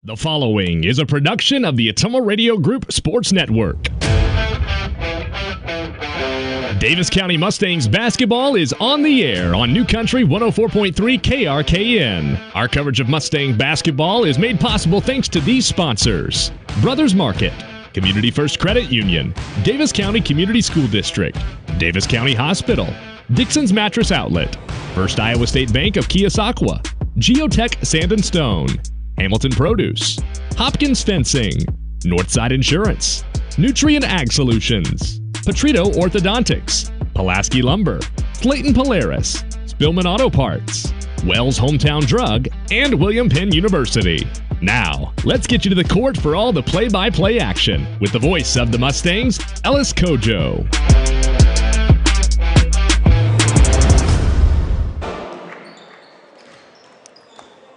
The following is a production of the Ottumwa Radio Group Sports Network. Davis County Mustangs basketball is on the air on New Country 104.3 KRKN. Our coverage of Mustang basketball is made possible thanks to these sponsors: Brothers Market, Community First Credit Union, Davis County Community School District, Davis County Hospital, Dixon's Mattress Outlet, First Iowa State Bank of Keosauqua, Geotech Sand and Stone, Hamilton Produce, Hopkins Fencing, Northside Insurance, Nutrient Ag Solutions, Petrito Orthodontics, Pulaski Lumber, Clayton Polaris, Spillman Auto Parts, Wells Hometown Drug, and William Penn University. Now, let's get you to the court for all the play-by-play action with the voice of the Mustangs, Ellis Kojo.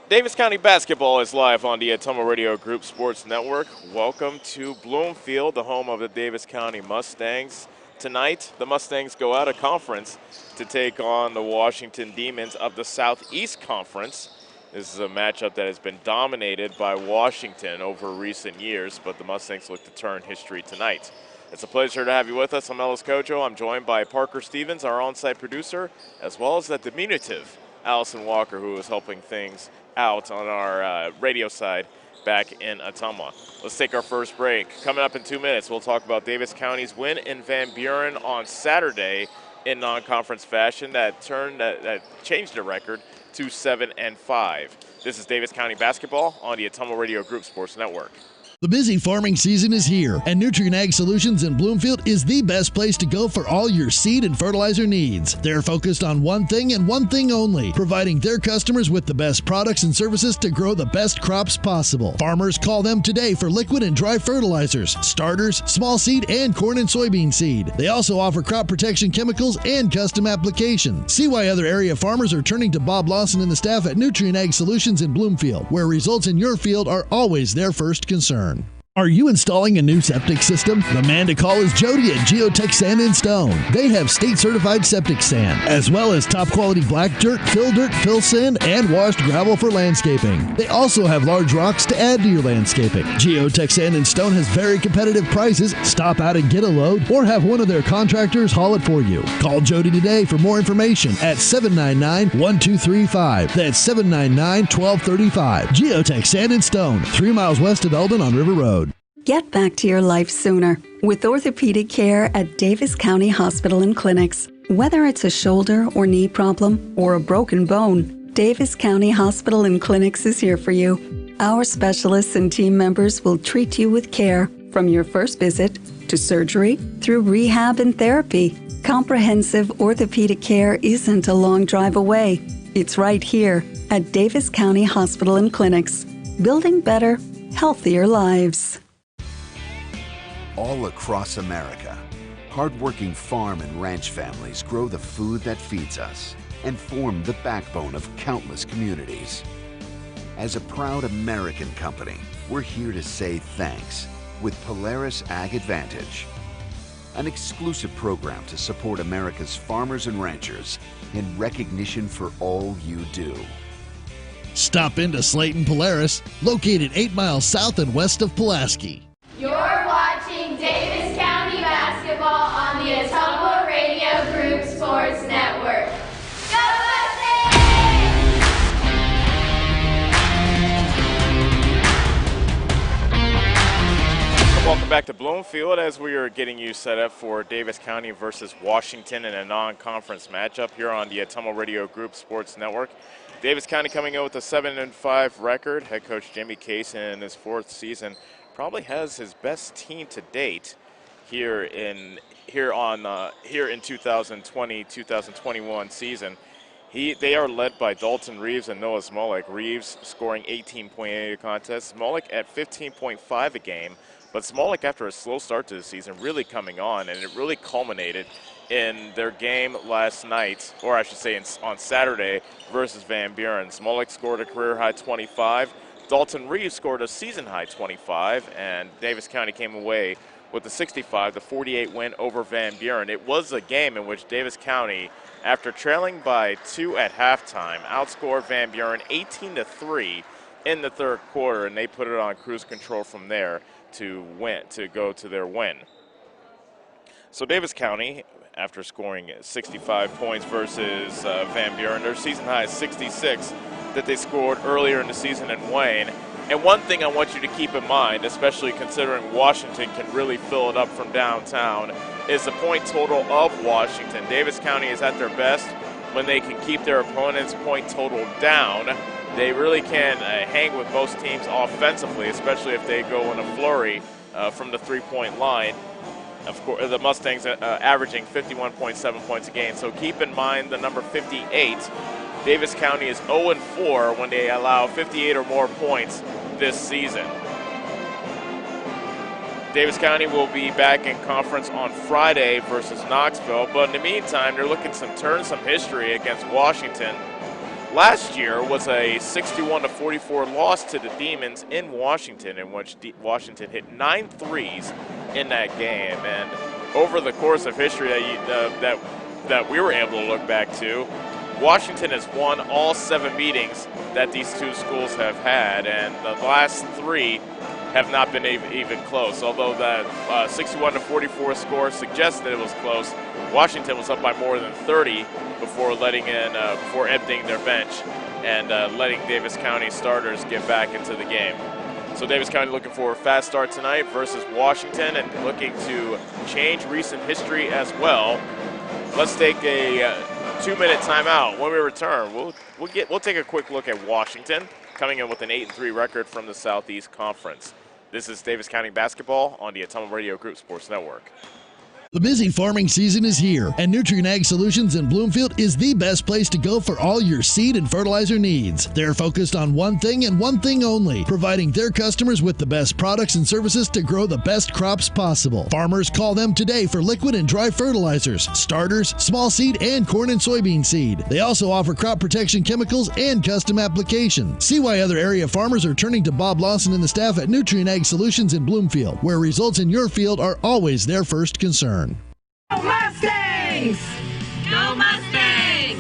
Davis County basketball is live on the Ottumwa Radio Group Sports Network. Welcome to Bloomfield, the home of the Davis County Mustangs. Tonight, the Mustangs go out of conference to take on the Washington Demons of the Southeast Conference. This is a matchup that has been dominated by Washington over recent years, but the Mustangs look to turn history tonight. It's a pleasure to have you with us. I'm Ellis Kojo. I'm joined by Parker Stevens, our on-site producer, as well as the diminutive Allison Walker, who is helping things out on our radio side back in Ottumwa. Let's take our first break. Coming up in 2 minutes, we'll talk about Davis County's win in Van Buren on Saturday in non-conference fashion that changed the record to 7-5. This is Davis County basketball on the Ottumwa Radio Group Sports Network. The busy farming season is here, and Nutrient Ag Solutions in Bloomfield is the best place to go for all your seed and fertilizer needs. They're focused on one thing and one thing only, providing their customers with the best products and services to grow the best crops possible. Farmers, call them today for liquid and dry fertilizers, starters, small seed, and corn and soybean seed. They also offer crop protection chemicals and custom application. See why other area farmers are turning to Bob Lawson and the staff at Nutrient Ag Solutions in Bloomfield, where results in your field are always their first concern. Are you installing a new septic system? The man to call is Jody at Geotech Sand and Stone. They have state-certified septic sand, as well as top-quality black dirt, fill sand, and washed gravel for landscaping. They also have large rocks to add to your landscaping. Geotech Sand and Stone has very competitive prices. Stop out and get a load, or have one of their contractors haul it for you. Call Jody today for more information at 799-1235. That's 799-1235. Geotech Sand and Stone, 3 miles west of Eldon on River Road. Get back to your life sooner with orthopedic care at Davis County Hospital and Clinics. Whether it's a shoulder or knee problem or a broken bone, Davis County Hospital and Clinics is here for you. Our specialists and team members will treat you with care from your first visit to surgery through rehab and therapy. Comprehensive orthopedic care isn't a long drive away. It's right here at Davis County Hospital and Clinics, building better, healthier lives. All across America, hardworking farm and ranch families grow the food that feeds us and form the backbone of countless communities. As a proud American company, we're here to say thanks with Polaris Ag Advantage, an exclusive program to support America's farmers and ranchers in recognition for all you do. Stop into Slayton Polaris, located 8 miles south and west of Pulaski. You're watching Davis County basketball on the Ottumwa Radio Group Sports Network. Go Mustangs! Welcome back to Bloomfield as we are getting you set up for Davis County versus Washington in a non-conference matchup here on the Ottumwa Radio Group Sports Network. Davis County coming in with a 7-5 record. Head coach Jimmy Case in his 4th season probably has his best team to date here in 2020-2021 season. They are led by Dalton Reeves and Noah Smolik. Reeves scoring 18.8 a contest, Smolik at 15.5 a game. But Smolik, after a slow start to the season, really coming on, and it really culminated in their game last night, or I should say on Saturday, versus Van Buren. Smolik scored a career-high 25. Dalton Reeves scored a season-high 25, and Davis County came away with the 65-48 win over Van Buren. It was a game in which Davis County, after trailing by 2 at halftime, outscored Van Buren 18-3 in the third quarter, and they put it on cruise control from there to go to their win. So Davis County, after scoring 65 points versus Van Buren, their season high is 66 that they scored earlier in the season in Wayne. And one thing I want you to keep in mind, especially considering Washington can really fill it up from downtown, is the point total of Washington. Davis County is at their best when they can keep their opponent's point total down. They really can hang with most teams offensively, especially if they go in a flurry from the three-point line. Of course, the Mustangs averaging 51.7 points a game. So keep in mind the number 58. Davis County is 0-4 when they allow 58 or more points this season. Davis County will be back in conference on Friday versus Knoxville, but in the meantime, they're looking to turn some history against Washington. Last year was a 61-44 loss to the Demons in Washington, in which Washington hit 9 threes in that game. And over the course of history that we were able to look back to, Washington has won all 7 meetings that these two schools have had, and the last 3 have not been even close. Although that 61-44 score suggests that it was close, Washington was up by more than 30 before emptying their bench and letting Davis County starters get back into the game. So Davis County looking for a fast start tonight versus Washington and looking to change recent history as well. Let's take a 2-minute timeout. When we return, we'll take a quick look at Washington, coming in with an 8-3 record from the Southeast Conference. This is Davis County basketball on the Ottumwa Radio Group Sports Network. The busy farming season is here, and Nutrien Ag Solutions in Bloomfield is the best place to go for all your seed and fertilizer needs. They're focused on one thing and one thing only, providing their customers with the best products and services to grow the best crops possible. Farmers, call them today for liquid and dry fertilizers, starters, small seed, and corn and soybean seed. They also offer crop protection chemicals and custom application. See why other area farmers are turning to Bob Lawson and the staff at Nutrien Ag Solutions in Bloomfield, where results in your field are always their first concern. Go Mustangs! Go Mustangs!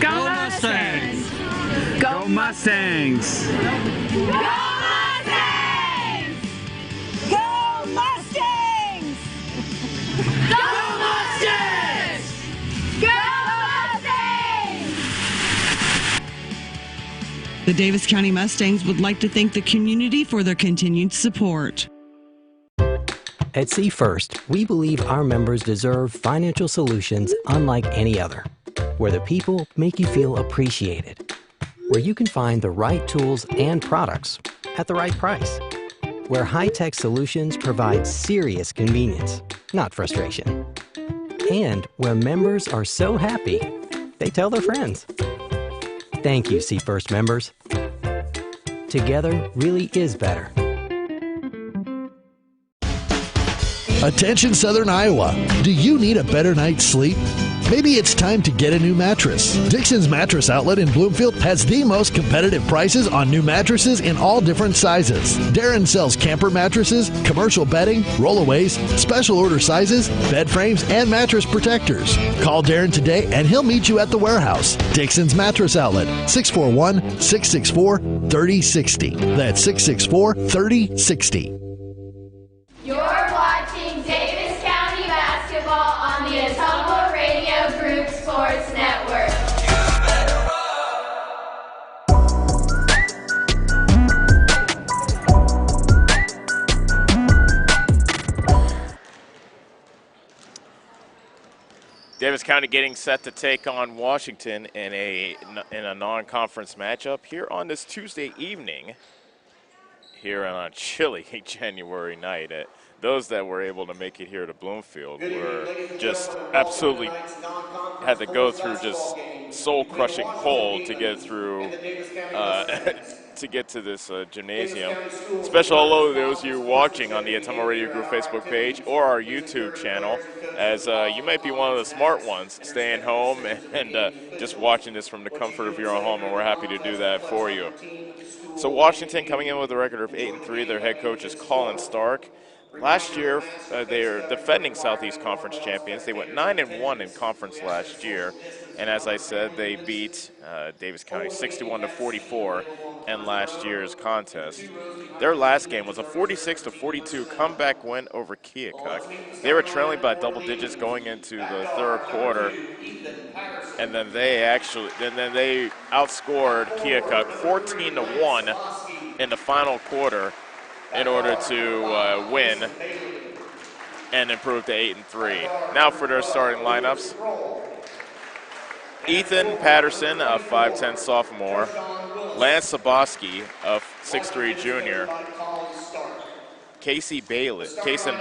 Go Mustangs! Go Mustangs! Go Mustangs! Go Mustangs! Go Mustangs! Go Mustangs! The Davis County Mustangs would like to thank the community for their continued support. At See First, we believe our members deserve financial solutions unlike any other, where the people make you feel appreciated, where you can find the right tools and products at the right price, where high-tech solutions provide serious convenience, not frustration, and where members are so happy they tell their friends. Thank you, See First members. Together really is better. Attention Southern Iowa, do you need a better night's sleep? Maybe it's time to get a new mattress. Dixon's Mattress Outlet in Bloomfield has the most competitive prices on new mattresses in all different sizes. Darren sells camper mattresses, commercial bedding, rollaways, special order sizes, bed frames, and mattress protectors. Call Darren today and he'll meet you at the warehouse. Dixon's Mattress Outlet, 641-664-3060. That's 664-3060. You're watching Davis County basketball on the Ottumwa Radio Group Sports Network. Davis County getting set to take on Washington in a non-conference matchup here on this Tuesday evening. Here on a chilly January night. Those that were able to make it here to Bloomfield were just absolutely had to go through just soul-crushing cold to get through to get to this gymnasium. Special hello to those of you watching on the Ottumwa Radio Group Facebook page or our YouTube channel, as you might be one of the smart ones staying home and just watching this from the comfort of your own home, and we're happy to do that for you. So Washington coming in with a record of 8-3. Their head coach is Colin Stark. Last year, they are defending Southeast Conference champions. They went 9-1 in conference last year, and as I said, they beat Davis County 61-44 and last year's contest. Their last game was a 46-42 comeback win over Keokuk. They were trailing by double digits going into the third quarter, and then they outscored Keokuk 14-1 in the final quarter in order to win and improve to 8-3. Now for their starting lineups. Ethan Patterson, a 5'10 sophomore. Lance Saboski, a 6'3 junior. Kason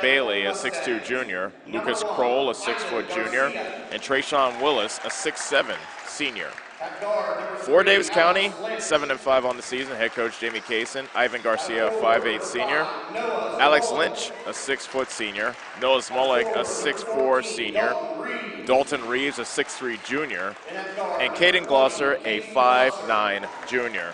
Bailey, a 6'2 junior. Lucas Kroll, a 6-foot junior. And Trayshawn Willis, a 6'7 senior. For Davis County, 7-5 on the season, head coach Jamie Kaysen. Ivan Garcia, a 5'8 senior. Alex Lynch, a 6-foot senior. Noah Smolik, a 6'4 senior. Dalton Reeves, a 6'3 junior. And Caden Glosser, a 5'9 junior.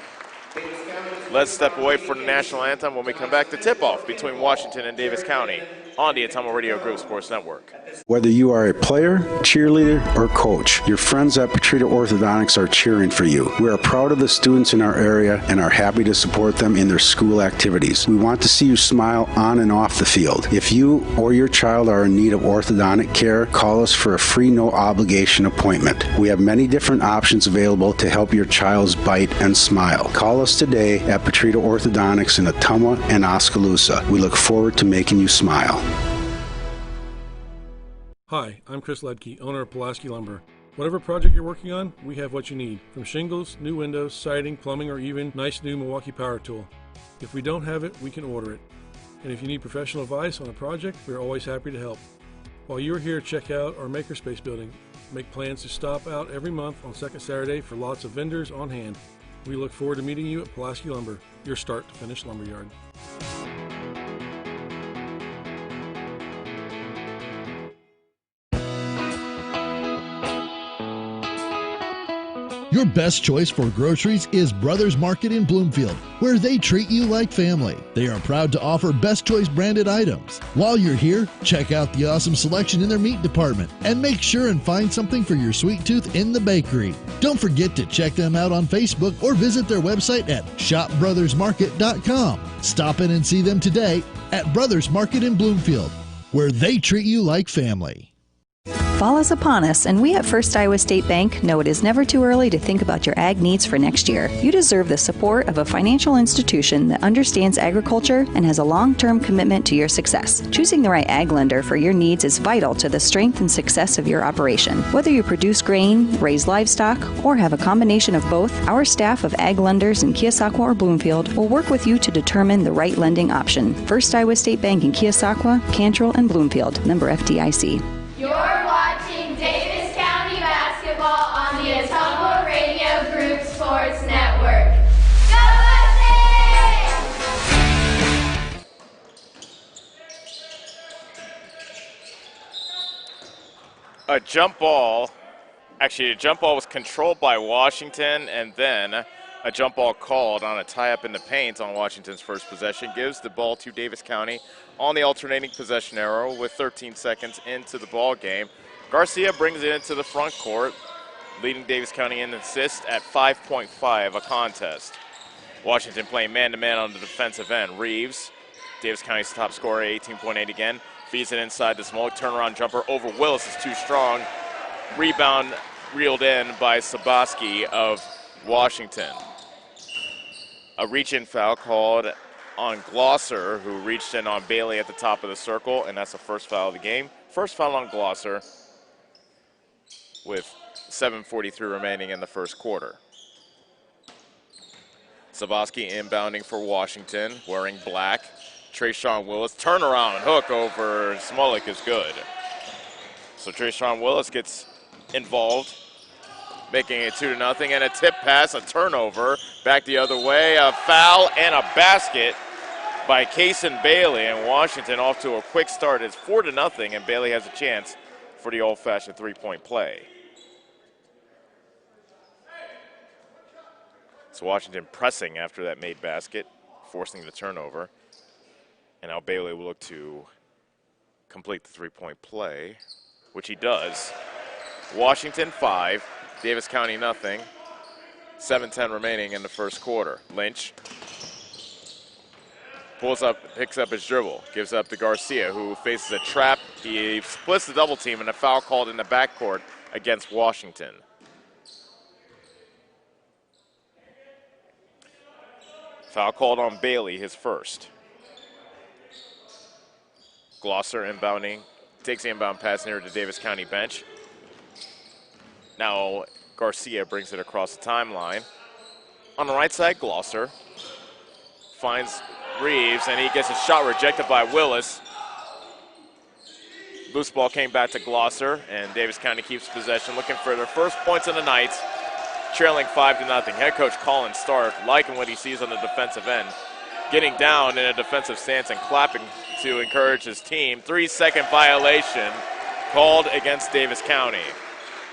Let's step away from the national anthem when we come back to tip-off between Washington and Davis County on the Atomo Radio Group Sports Network. Whether you are a player, cheerleader, or coach, your friends at Petrita Orthodontics are cheering for you. We are proud of the students in our area and are happy to support them in their school activities. We want to see you smile on and off the field. If you or your child are in need of orthodontic care, call us for a free no-obligation appointment. We have many different options available to help your child's bite and smile. Call us today at Petrita Orthodontics in Ottumwa and Oskaloosa. We look forward to making you smile. Hi, I'm Chris Ledke, owner of Pulaski Lumber. Whatever project you're working on, we have what you need. From shingles, new windows, siding, plumbing, or even nice new Milwaukee power tool. If we don't have it, we can order it. And if you need professional advice on a project, we're always happy to help. While you're here, check out our Makerspace building. Make plans to stop out every month on second Saturday for lots of vendors on hand. We look forward to meeting you at Pulaski Lumber, your start to finish lumberyard. Your best choice for groceries is Brothers Market in Bloomfield, where they treat you like family. They are proud to offer Best Choice branded items. While you're here, check out the awesome selection in their meat department and make sure and find something for your sweet tooth in the bakery. Don't forget to check them out on Facebook or visit their website at shopbrothersmarket.com. Stop in and see them today at Brothers Market in Bloomfield, where they treat you like family. Fall is upon us, and we at First Iowa State Bank know it is never too early to think about your ag needs for next year. You deserve the support of a financial institution that understands agriculture and has a long-term commitment to your success. Choosing the right ag lender for your needs is vital to the strength and success of your operation. Whether you produce grain, raise livestock, or have a combination of both, our staff of ag lenders in Keosauqua or Bloomfield will work with you to determine the right lending option. First Iowa State Bank in Keosauqua, Cantrell, and Bloomfield. Member FDIC. You're watching Davis County basketball on the Atomo Radio Group Sports Network. Go Mustangs! A jump ball. Actually, a jump ball was controlled by Washington, and then a jump ball called on a tie-up in the paint on Washington's first possession gives the ball to Davis County on the alternating possession arrow with 13 seconds into the ball game. Garcia brings it into the front court, leading Davis County in assists at 5.5 a contest. Washington playing man-to-man on the defensive end. Reeves, Davis County's top scorer, 18.8 again, feeds it inside the smoke. Turnaround jumper over Willis is too strong. Rebound reeled in by Saboski of Washington. A reach-in foul called on Glosser, who reached in on Bailey at the top of the circle, and that's the first foul of the game. First foul on Glosser with 7:43 remaining in the first quarter. Saboski inbounding for Washington, wearing black. Trayshawn Willis, turnaround hook over Smolik is good. So Trayshawn Willis gets involved, making it 2-0, and a tip pass, a turnover, back the other way, a foul and a basket by Kason Bailey, and Washington off to a quick start. It's 4-0, and Bailey has a chance for the old-fashioned three-point play. So Washington pressing after that made basket, forcing the turnover. And now Bailey will look to complete the three-point play, which he does. Washington 5, Davis County 0. 7:10 remaining in the first quarter. Lynch pulls up, picks up his dribble, gives up to Garcia, who faces a trap. He splits the double team, and a foul called in the backcourt against Washington. Foul called on Bailey, his first. Glosser inbounding, takes the inbound pass near the Davis County bench. Now Garcia brings it across the timeline. On the right side, Glosser finds Reeves, and he gets his shot rejected by Willis. Loose ball came back to Glosser, and Davis County keeps possession, looking for their first points of the night, trailing 5-0. Head coach Colin Stark liking what he sees on the defensive end, getting down in a defensive stance and clapping to encourage his team. 3-second violation called against Davis County.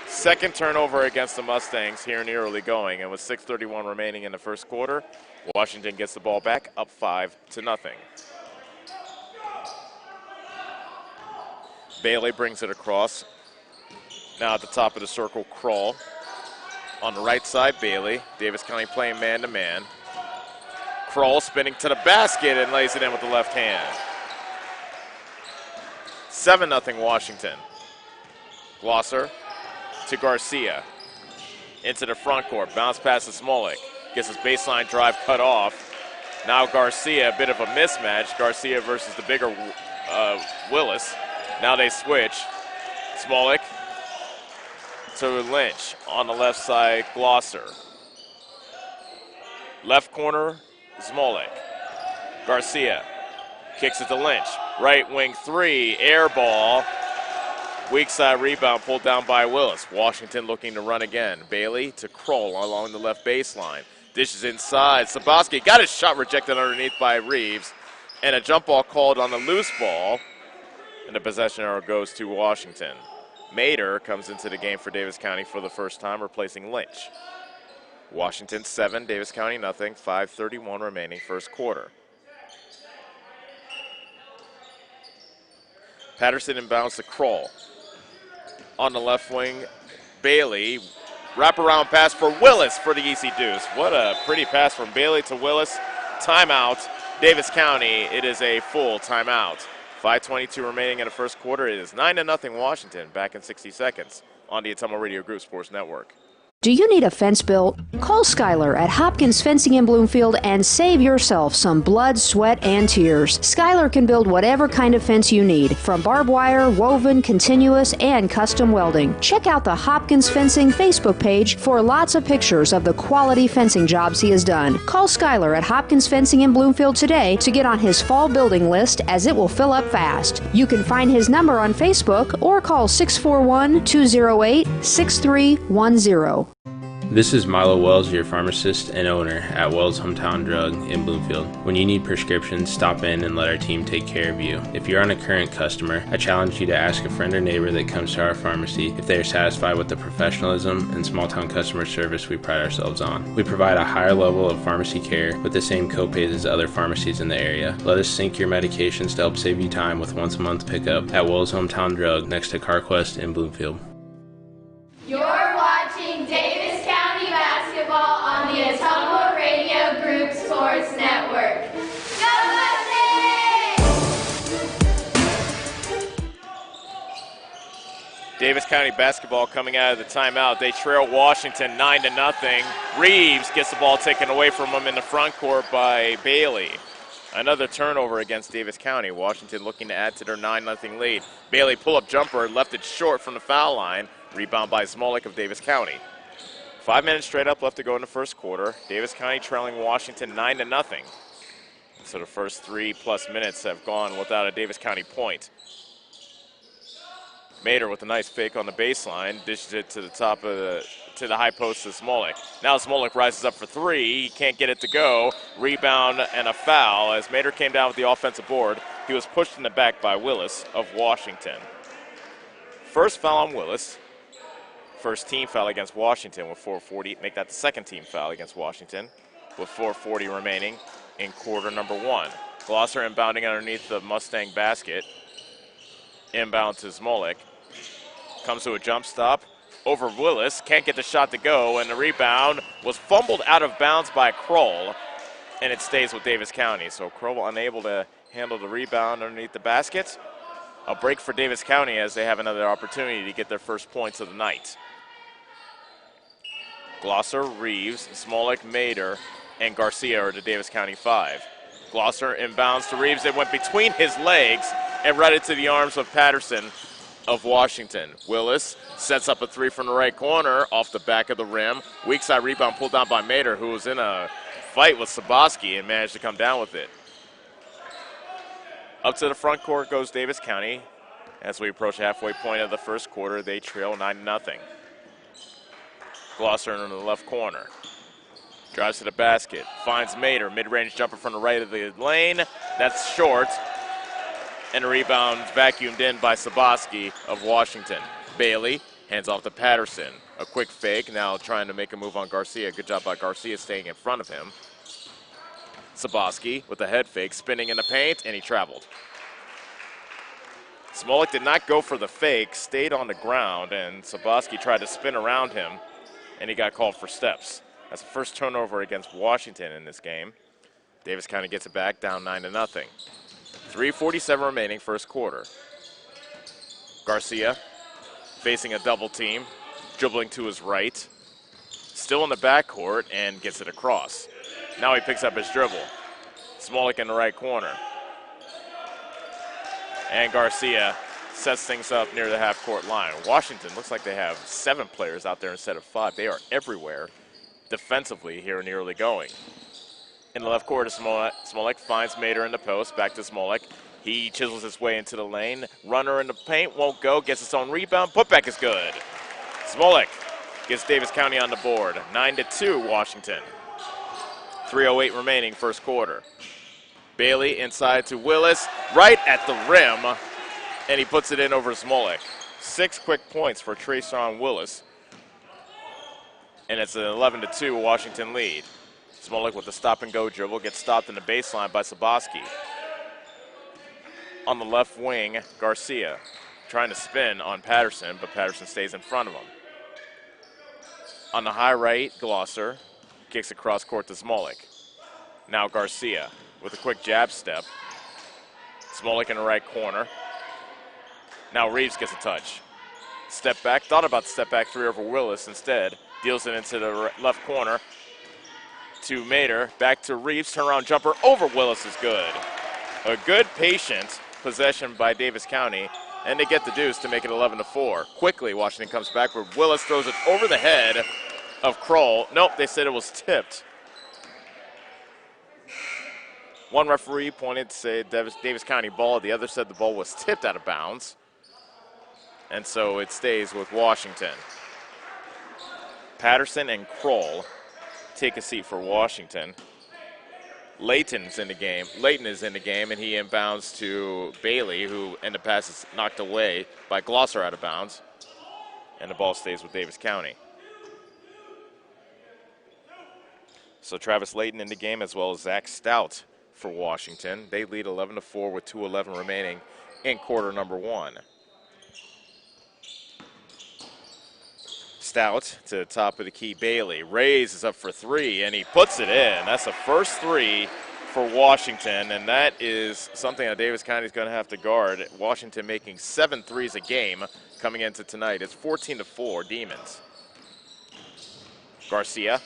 Second turnover against the Mustangs here in the early going, and with 6:31 remaining in the first quarter, Washington gets the ball back, up 5-0. Bailey brings it across. Now at the top of the circle, Kroll. On the right side, Bailey. Davis County playing man-to-man. Kroll spinning to the basket and lays it in with the left hand. 7-0 Washington. Glosser to Garcia. Into the front court. Bounce pass to Smolik. Gets his baseline drive cut off. Now Garcia, a bit of a mismatch. Garcia versus the bigger Willis. Now they switch. Smolik to Lynch. On the left side, Glosser. Left corner, Smolik. Garcia kicks it to Lynch. Right wing three, air ball. Weak side rebound pulled down by Willis. Washington looking to run again. Bailey to Kroll along the left baseline. Dishes inside. Saboski got his shot rejected underneath by Reeves. And a jump ball called on the loose ball. And the possession arrow goes to Washington. Mader comes into the game for Davis County for the first time, replacing Lynch. Washington 7, Davis County nothing. 5:31 remaining first quarter. Patterson inbounds to Kroll. On the left wing, Bailey. Wraparound pass for Willis for the easy deuce. What a pretty pass from Bailey to Willis. Timeout, Davis County. It is a full timeout. 5:22 remaining in the first quarter. It is 9-0 Washington. Back in 60 seconds on the Atomo Radio Group Sports Network. Do you need a fence built? Call Skylar at Hopkins Fencing in Bloomfield and save yourself some blood, sweat, and tears. Skylar can build whatever kind of fence you need, from barbed wire, woven, continuous, and custom welding. Check out the Hopkins Fencing Facebook page for lots of pictures of the quality fencing jobs he has done. Call Skylar at Hopkins Fencing in Bloomfield today to get on his fall building list, as it will fill up fast. You can find his number on Facebook or call 641-208-6310. This is Milo Wells, your pharmacist and owner at Wells Hometown Drug in Bloomfield. When you need prescriptions, stop in and let our team take care of you. If you're a current customer, I challenge you to ask a friend or neighbor that comes to our pharmacy if they are satisfied with the professionalism and small-town customer service we pride ourselves on. We provide a higher level of pharmacy care with the same copays as other pharmacies in the area. Let us sync your medications to help save you time with once-a-month pickup at Wells Hometown Drug next to CarQuest in Bloomfield. You're watching Davis County basketball on the Atomo Radio Group Sports Network. Go Mustangs! Davis County basketball coming out of the timeout. They trail Washington 9-0. Reeves gets the ball taken away from him in the front court by Bailey. Another turnover against Davis County. Washington looking to add to their 9-0 lead. Bailey pull-up jumper, left it short from the foul line. Rebound by Smolik of Davis County. 5 minutes straight up left to go in the first quarter. Davis County trailing Washington 9-0. So the first 3+ minutes have gone without a Davis County point. Mader with a nice fake on the baseline, dishes it to the top of to the high post to Smolik. Now Smolik rises up for three. He can't get it to go. Rebound and a foul. As Mader came down with the offensive board, he was pushed in the back by Willis of Washington. First foul on Willis. First team foul against Washington with 4:40. Make that the second team foul against Washington with 4:40 remaining in quarter number one. Glosser inbounding underneath the Mustang basket. Inbound to Smolik. Comes to a jump stop. over Willis. Can't get the shot to go, and the rebound was fumbled out of bounds by Kroll, and it stays with Davis County. So Kroll unable to handle the rebound underneath the basket. A break for Davis County as they have another opportunity to get their first points of the night. Glosser, Reeves, Smolik, Mader, and Garcia are the Davis County 5. Glosser inbounds to Reeves. It went between his legs and right into the arms of Patterson of Washington. Willis sets up a three from the right corner off the back of the rim. Weak side rebound pulled down by Mader, who was in a fight with Saboski and managed to come down with it. Up to the front court goes Davis County. As we approach the halfway point of the first quarter, they trail 9-0. Glosser in the left corner. Drives to the basket, finds Mader, mid-range jumper from the right of the lane. That's short, and a rebound vacuumed in by Saboski of Washington. Bailey hands off to Patterson. A quick fake, now trying to make a move on Garcia. Good job by Garcia staying in front of him. Saboski with a head fake, spinning in the paint, and he traveled. Smolik did not go for the fake, stayed on the ground, and Saboski tried to spin around him, and he got called for steps. That's the first turnover against Washington in this game. Davis County gets it back, down 9-0. 3:47 remaining, first quarter. Garcia facing a double team, dribbling to his right. Still in the backcourt and gets it across. Now he picks up his dribble. Smolik in the right corner. And Garcia sets things up near the half-court line. Washington looks like they have 7 players out there instead of 5. They are everywhere defensively here in the early going. In the left corner, Smolik finds Mader in the post. Back to Smolik. He chisels his way into the lane. Runner in the paint, won't go. Gets his own rebound. Putback is good. Smolik gets Davis County on the board. 9-2 Washington. 3:08 remaining, first quarter. Bailey inside to Willis, right at the rim, and he puts it in over Smolik. 6 quick points for Trayshawn Willis, and it's an 11-2 Washington lead. Smolik with the stop-and-go dribble gets stopped in the baseline by Saboski. On the left wing, Garcia trying to spin on Patterson, but Patterson stays in front of him. On the high right, Glosser kicks across court to Smolik. Now Garcia with a quick jab step. Smolik in the right corner. Now Reeves gets a touch. Step back, thought about the step back three over Willis instead. Deals it into the left corner to Mader. Back to Reeves, turnaround jumper over Willis is good. A good patient possession by Davis County, and they get the deuce to make it 11-4. Quickly, Washington comes back where Willis throws it over the head of Kroll. Nope, they said it was tipped. One referee pointed to say Davis County ball. The other said the ball was tipped out of bounds. And so it stays with Washington. Patterson and Kroll take a seat for Washington. Layton is in the game, and he inbounds to Bailey, who ended the pass is knocked away by Glosser out of bounds. And the ball stays with Davis County. So Travis Layton in the game, as well as Zach Stout for Washington. They lead 11-4 with 2:11 remaining in quarter number 1. Stout to the top of the key. Bailey raises up for 3, and he puts it in. That's the first 3 for Washington, and that is something that Davis County is going to have to guard. Washington making 7 threes a game coming into tonight. It's 14-4 Demons. Garcia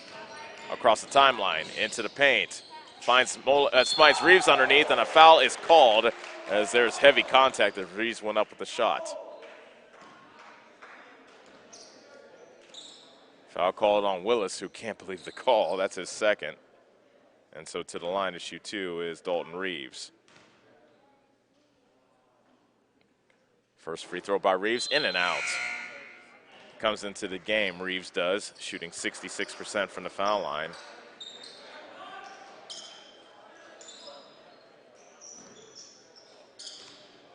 across the timeline into the paint. Finds Smites Reeves underneath, and a foul is called as there's heavy contact as Reeves went up with the shot. Foul called on Willis, who can't believe the call. That's his second. And so to the line to shoot 2 is Dalton Reeves. First free throw by Reeves, in and out. Comes into the game, Reeves does, shooting 66% from the foul line.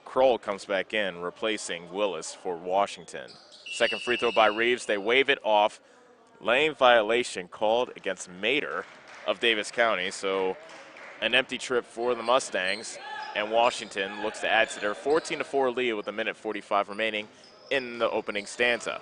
Kroll comes back in, replacing Willis for Washington. Second free throw by Reeves, they wave it off. Lane violation called against Mader of Davis County, so an empty trip for the Mustangs, and Washington looks to add to their 14-4 lead with 1:45 remaining in the opening stanza.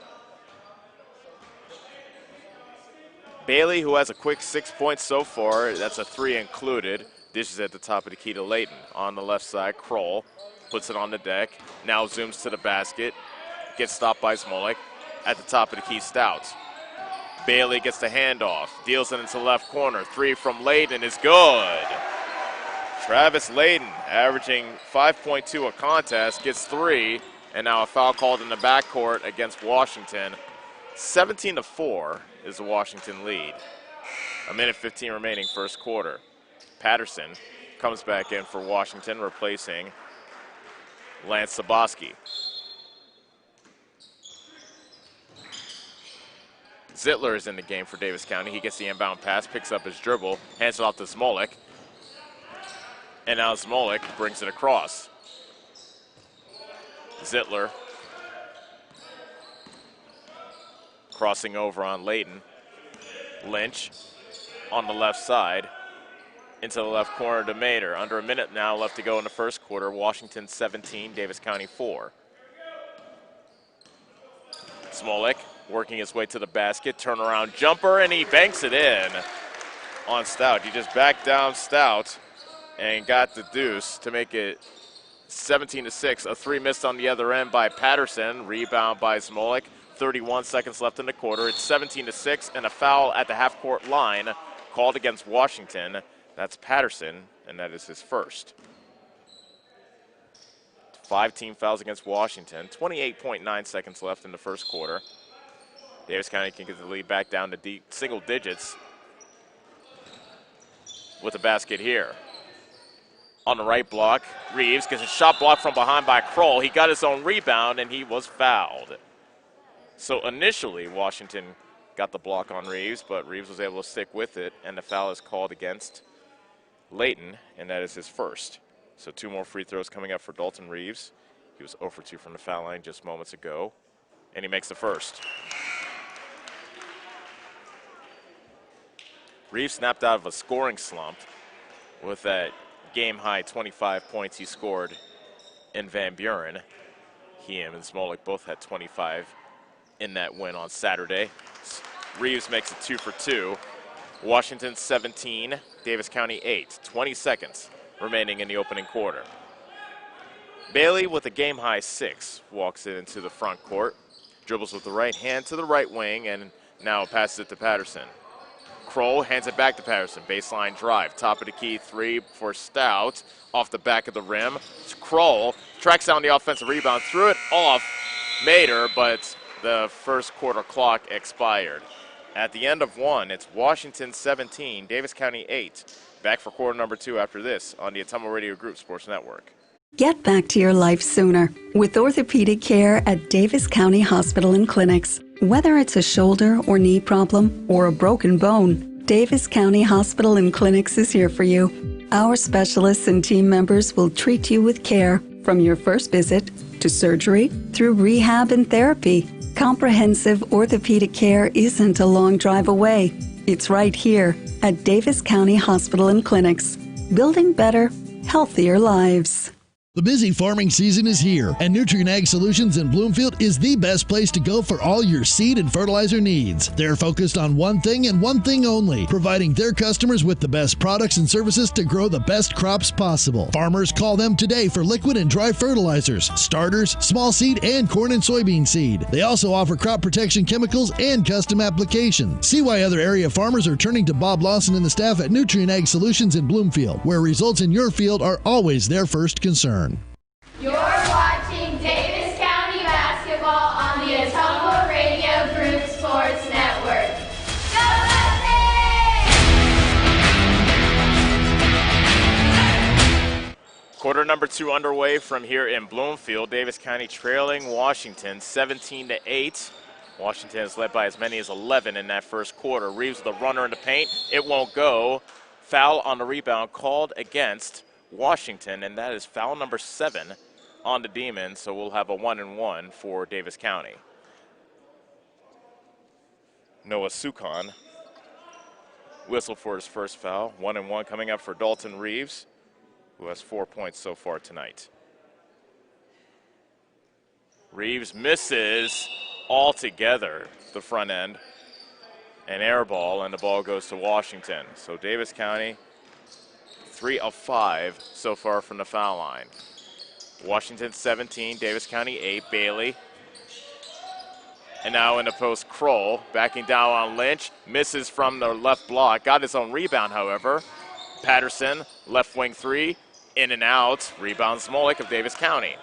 Bailey, who has a quick 6 points so far, that's a 3 included. Dishes at the top of the key to Layton. On the left side, Kroll puts it on the deck. Now zooms to the basket. Gets stopped by Smolik. At the top of the key, Stout. Bailey gets the handoff. Deals it into the left corner. 3 from Layton is good. Travis Layton, averaging 5.2 a contest, gets 3. And now a foul called in the backcourt against Washington. 17-4 is the Washington lead. A minute 15 remaining first quarter. Patterson comes back in for Washington, replacing Lance Saboski. Zittler is in the game for Davis County. He gets the inbound pass, picks up his dribble, hands it off to Smolik. And now Smolik brings it across. Zittler crossing over on Layton. Lynch on the left side. Into the left corner to Mater. Under a minute now left to go in the first quarter. Washington 17, Davis County 4. Smolik working his way to the basket. Turnaround jumper, and he banks it in on Stout. He just backed down Stout and got the deuce to make it 17-6. A 3 missed on the other end by Patterson. Rebound by Smolik. 31 seconds left in the quarter. It's 17-6, and a foul at the half-court line called against Washington. That's Patterson, and that is his first. 5 team fouls against Washington. 28.9 seconds left in the first quarter. Davis County can get the lead back down to single digits with a basket here. On the right block, Reeves gets a shot blocked from behind by Kroll. He got his own rebound, and he was fouled. So initially, Washington got the block on Reeves, but Reeves was able to stick with it, and the foul is called against Layton, and that is his first. So 2 more free throws coming up for Dalton Reeves. He was 0 for 2 from the foul line just moments ago, and he makes the first. Reeves snapped out of a scoring slump with that game-high 25 points he scored in Van Buren. He and Smolik both had 25 in that win on Saturday. Reeves makes it 2 for 2. Washington 17, Davis County 8. 20 seconds remaining in the opening quarter. Bailey with a game-high 6 walks it into the front court. Dribbles with the right hand to the right wing and now passes it to Patterson. Kroll hands it back to Patterson. Baseline drive. Top of the key 3 for Stout. Off the back of the rim. Kroll tracks down the offensive rebound. Threw it off Mater, but the first quarter clock expired. At the end of 1, it's Washington 17, Davis County 8. Back for quarter number 2 after this on the Atomo Radio Group Sports Network. Get back to your life sooner with orthopedic care at Davis County Hospital and Clinics. Whether it's a shoulder or knee problem or a broken bone, Davis County Hospital and Clinics is here for you. Our specialists and team members will treat you with care from your first visit to surgery through rehab and therapy. Comprehensive orthopedic care isn't a long drive away. It's right here at Davis County Hospital and Clinics, building better, healthier lives. The busy farming season is here, and Nutrien Ag Solutions in Bloomfield is the best place to go for all your seed and fertilizer needs. They're focused on one thing and one thing only, providing their customers with the best products and services to grow the best crops possible. Farmers, call them today for liquid and dry fertilizers, starters, small seed, and corn and soybean seed. They also offer crop protection chemicals and custom applications. See why other area farmers are turning to Bob Lawson and the staff at Nutrien Ag Solutions in Bloomfield, where results in your field are always their first concern. You're watching Davis County basketball on the Atomo Radio Group Sports Network. Go Mustangs! Quarter number 2 underway from here in Bloomfield. Davis County trailing Washington 17-8. Washington is led by as many as 11 in that first quarter. Reeves with a runner in the paint. It won't go. Foul on the rebound called against Washington, and that is foul number 7 on the Demons, so we'll have a 1-and-1 for Davis County. Noah Sukon whistled for his first foul. 1-and-1 coming up for Dalton Reeves, who has 4 points so far tonight. Reeves misses altogether the front end. An air ball, and the ball goes to Washington. So Davis County, 3 of 5 so far from the foul line. Washington 17, Davis County 8. Bailey. And now in the post, Kroll backing down on Lynch. Misses from the left block. Got his own rebound, however. Patterson, left wing 3. In and out. Rebound Smolik of Davis County.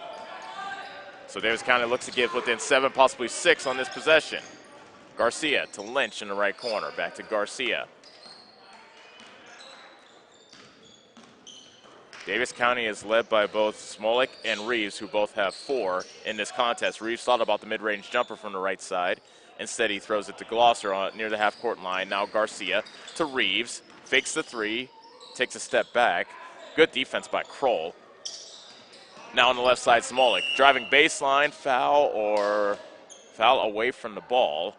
So Davis County looks to get within 7, possibly 6 on this possession. Garcia to Lynch in the right corner. Back to Garcia. Davis County is led by both Smolik and Reeves, who both have 4 in this contest. Reeves thought about the mid-range jumper from the right side. Instead, he throws it to Glosser near the half-court line. Now Garcia to Reeves. Fakes the 3. Takes a step back. Good defense by Kroll. Now on the left side, Smolik. Driving baseline, foul or foul away from the ball.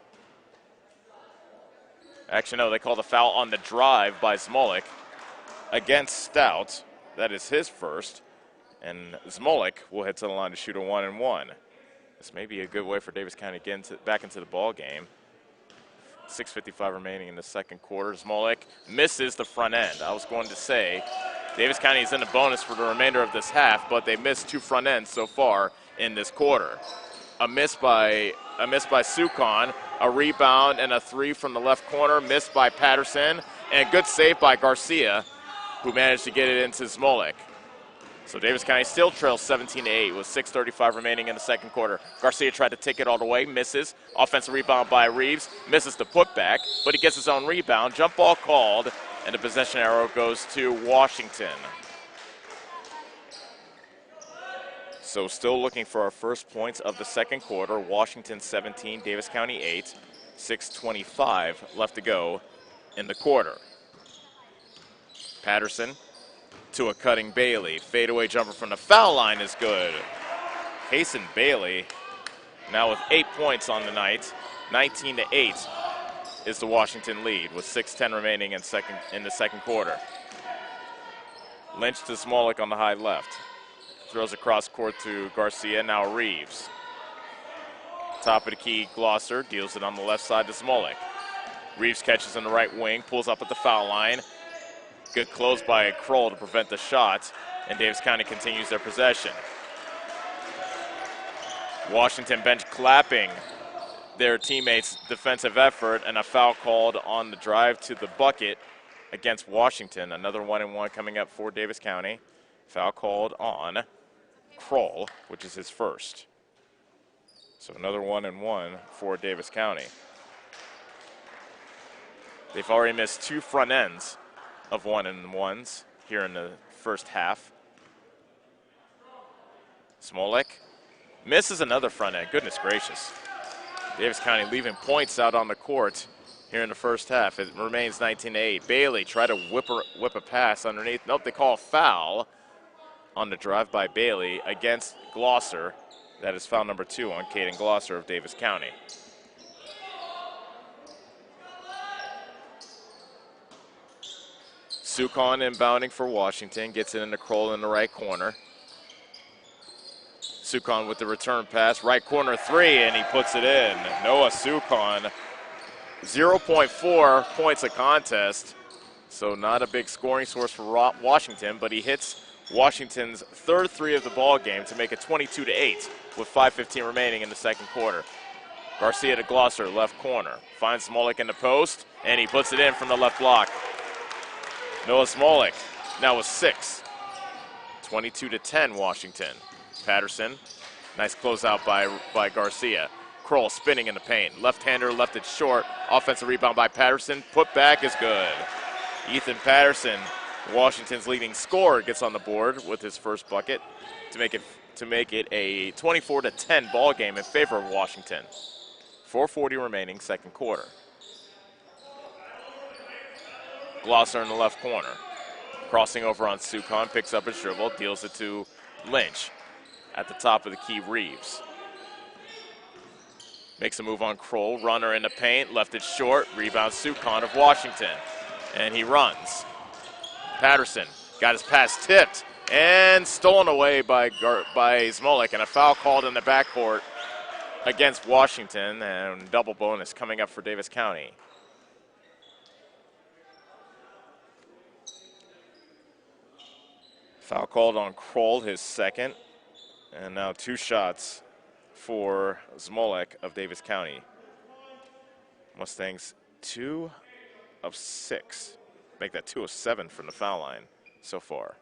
Actually, no, they call the foul on the drive by Smolik against Stout. That is his first. And Smolik will head to the line to shoot a 1-and-1. This may be a good way for Davis County to get back into the ball game. 6:55 remaining in the second quarter. Smolik misses the front end. I was going to say Davis County is in the bonus for the remainder of this half, but they missed 2 front ends so far in this quarter. A miss by Sukon, a rebound and a 3 from the left corner, missed by Patterson, and a good save by Garcia, who managed to get it into Smolik. So Davis County still trails 17-8 with 6:35 remaining in the second quarter. Garcia tried to take it all the way, misses. Offensive rebound by Reeves, misses the putback, but he gets his own rebound. Jump ball called, and the possession arrow goes to Washington. So still looking for our first points of the second quarter. Washington 17, Davis County 8. 6:25 left to go in the quarter. Patterson to a cutting Bailey. Fadeaway jumper from the foul line is good. Hasten Bailey now with 8 points on the night. 19-8 is the Washington lead with 6:10 remaining in the second quarter. Lynch to Smolik on the high left. Throws across court to Garcia, now Reeves. Top of the key, Glosser deals it on the left side to Smolik. Reeves catches in the right wing, pulls up at the foul line. Good close by Kroll to prevent the shot, and Davis County continues their possession. Washington bench clapping their teammates' defensive effort, and a foul called on the drive to the bucket against Washington. Another 1-and-1 coming up for Davis County. Foul called on Kroll, which is his first. So another 1-and-1 for Davis County. They've already missed 2 front ends of 1-and-1s here in the first half. Smolik misses another front end. Goodness gracious. Davis County leaving points out on the court here in the first half. It remains 19-8. Bailey tried to whip a pass underneath. Nope, they call a foul on the drive by Bailey against Glosser. That is foul number 2 on Caden Glosser of Davis County. Sukon inbounding for Washington, gets it into Kroll in the right corner. Sukon with the return pass, right corner 3, and he puts it in. Noah Sukon, 0.4 points a contest, so not a big scoring source for Washington, but he hits Washington's third 3 of the ball game to make it 22-8 with 5:15 remaining in the second quarter. Garcia to Glosser, left corner, finds Smolik in the post, and he puts it in from the left block. Noah Smolik now with 6. 22-10 Washington. Patterson, nice closeout by Garcia. Kroll spinning in the paint. Left-hander left it short. Offensive rebound by Patterson. Put back is good. Ethan Patterson, Washington's leading scorer, gets on the board with his first bucket to make it a 24-10 ball game in favor of Washington. 4:40 remaining second quarter. Glosser in the left corner. Crossing over on Sukon, picks up his dribble, deals it to Lynch. At the top of the key, Reeves. Makes a move on Kroll, runner in the paint, left it short, rebound Sukon of Washington. And he runs. Patterson got his pass tipped and stolen away by Smolik, and a foul called in the backcourt against Washington, and double bonus coming up for Davis County. Foul called on Kroll, his second. And now 2 shots for Smolek of Davis County. Mustangs 2 of 6. Make that 2 of 7 from the foul line so far.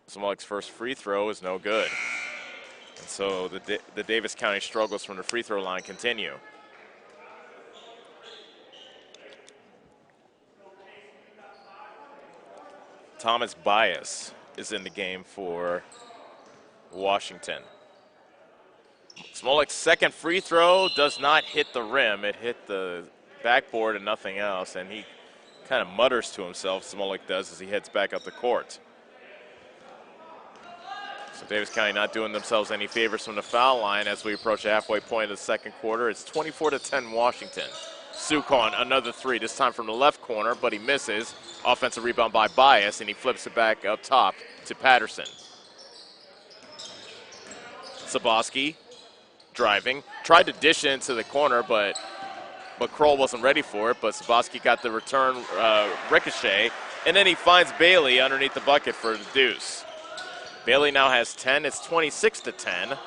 Smolek's first free throw is no good. And so the Davis County struggles from the free throw line continue. Thomas Bias is in the game for Washington. Smolek's second free throw does not hit the rim. It hit the backboard and nothing else, and he kind of mutters to himself, Smolek does, as he heads back up the court. So Davis County not doing themselves any favors from the foul line as we approach the halfway point of the second quarter. It's 24-10 Washington. Sukon, another 3, this time from the left corner, but he misses. Offensive rebound by Bias, and he flips it back up top to Patterson. Saboski driving, tried to dish it into the corner, but Kroll wasn't ready for it, but Saboski got the return ricochet, and then he finds Bailey underneath the bucket for the deuce. Bailey now has 10. It's 26-10.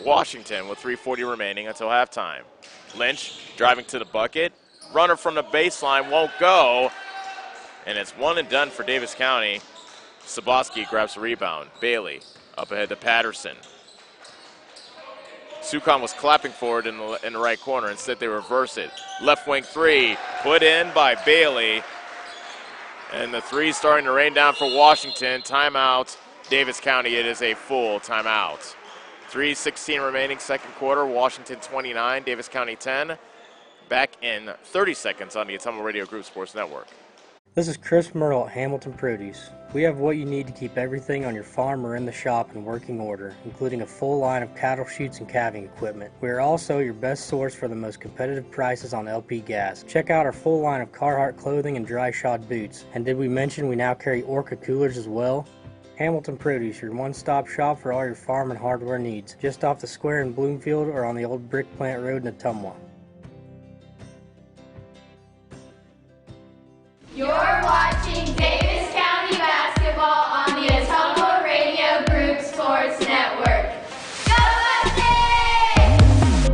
Washington with 3:40 remaining until halftime. Lynch driving to the bucket. Runner from the baseline won't go, and it's one and done for Davis County. Saboski grabs the rebound. Bailey up ahead to Patterson. Sukon was clapping for it in the right corner. Instead, they reverse it. Left wing 3 put in by Bailey. And the 3 starting to rain down for Washington. Timeout, Davis County. It is a full timeout. 3:16 remaining second quarter. Washington 29, Davis County 10. Back in 30 seconds on the Ottumwa Radio Group Sports Network. This is Chris Myrtle at Hamilton Produce. We have what you need to keep everything on your farm or in the shop in working order, including a full line of cattle chutes and calving equipment. We are also your best source for the most competitive prices on LP gas. Check out our full line of Carhartt clothing and dry shod boots. And did we mention we now carry Orca coolers as well? Hamilton Produce, your one-stop shop for all your farm and hardware needs. Just off the square in Bloomfield or on the old Brick Plant Road in Ottumwa. You're watching Davis County basketball on the Ottumwa Radio Group Sports Network. Go Mustangs!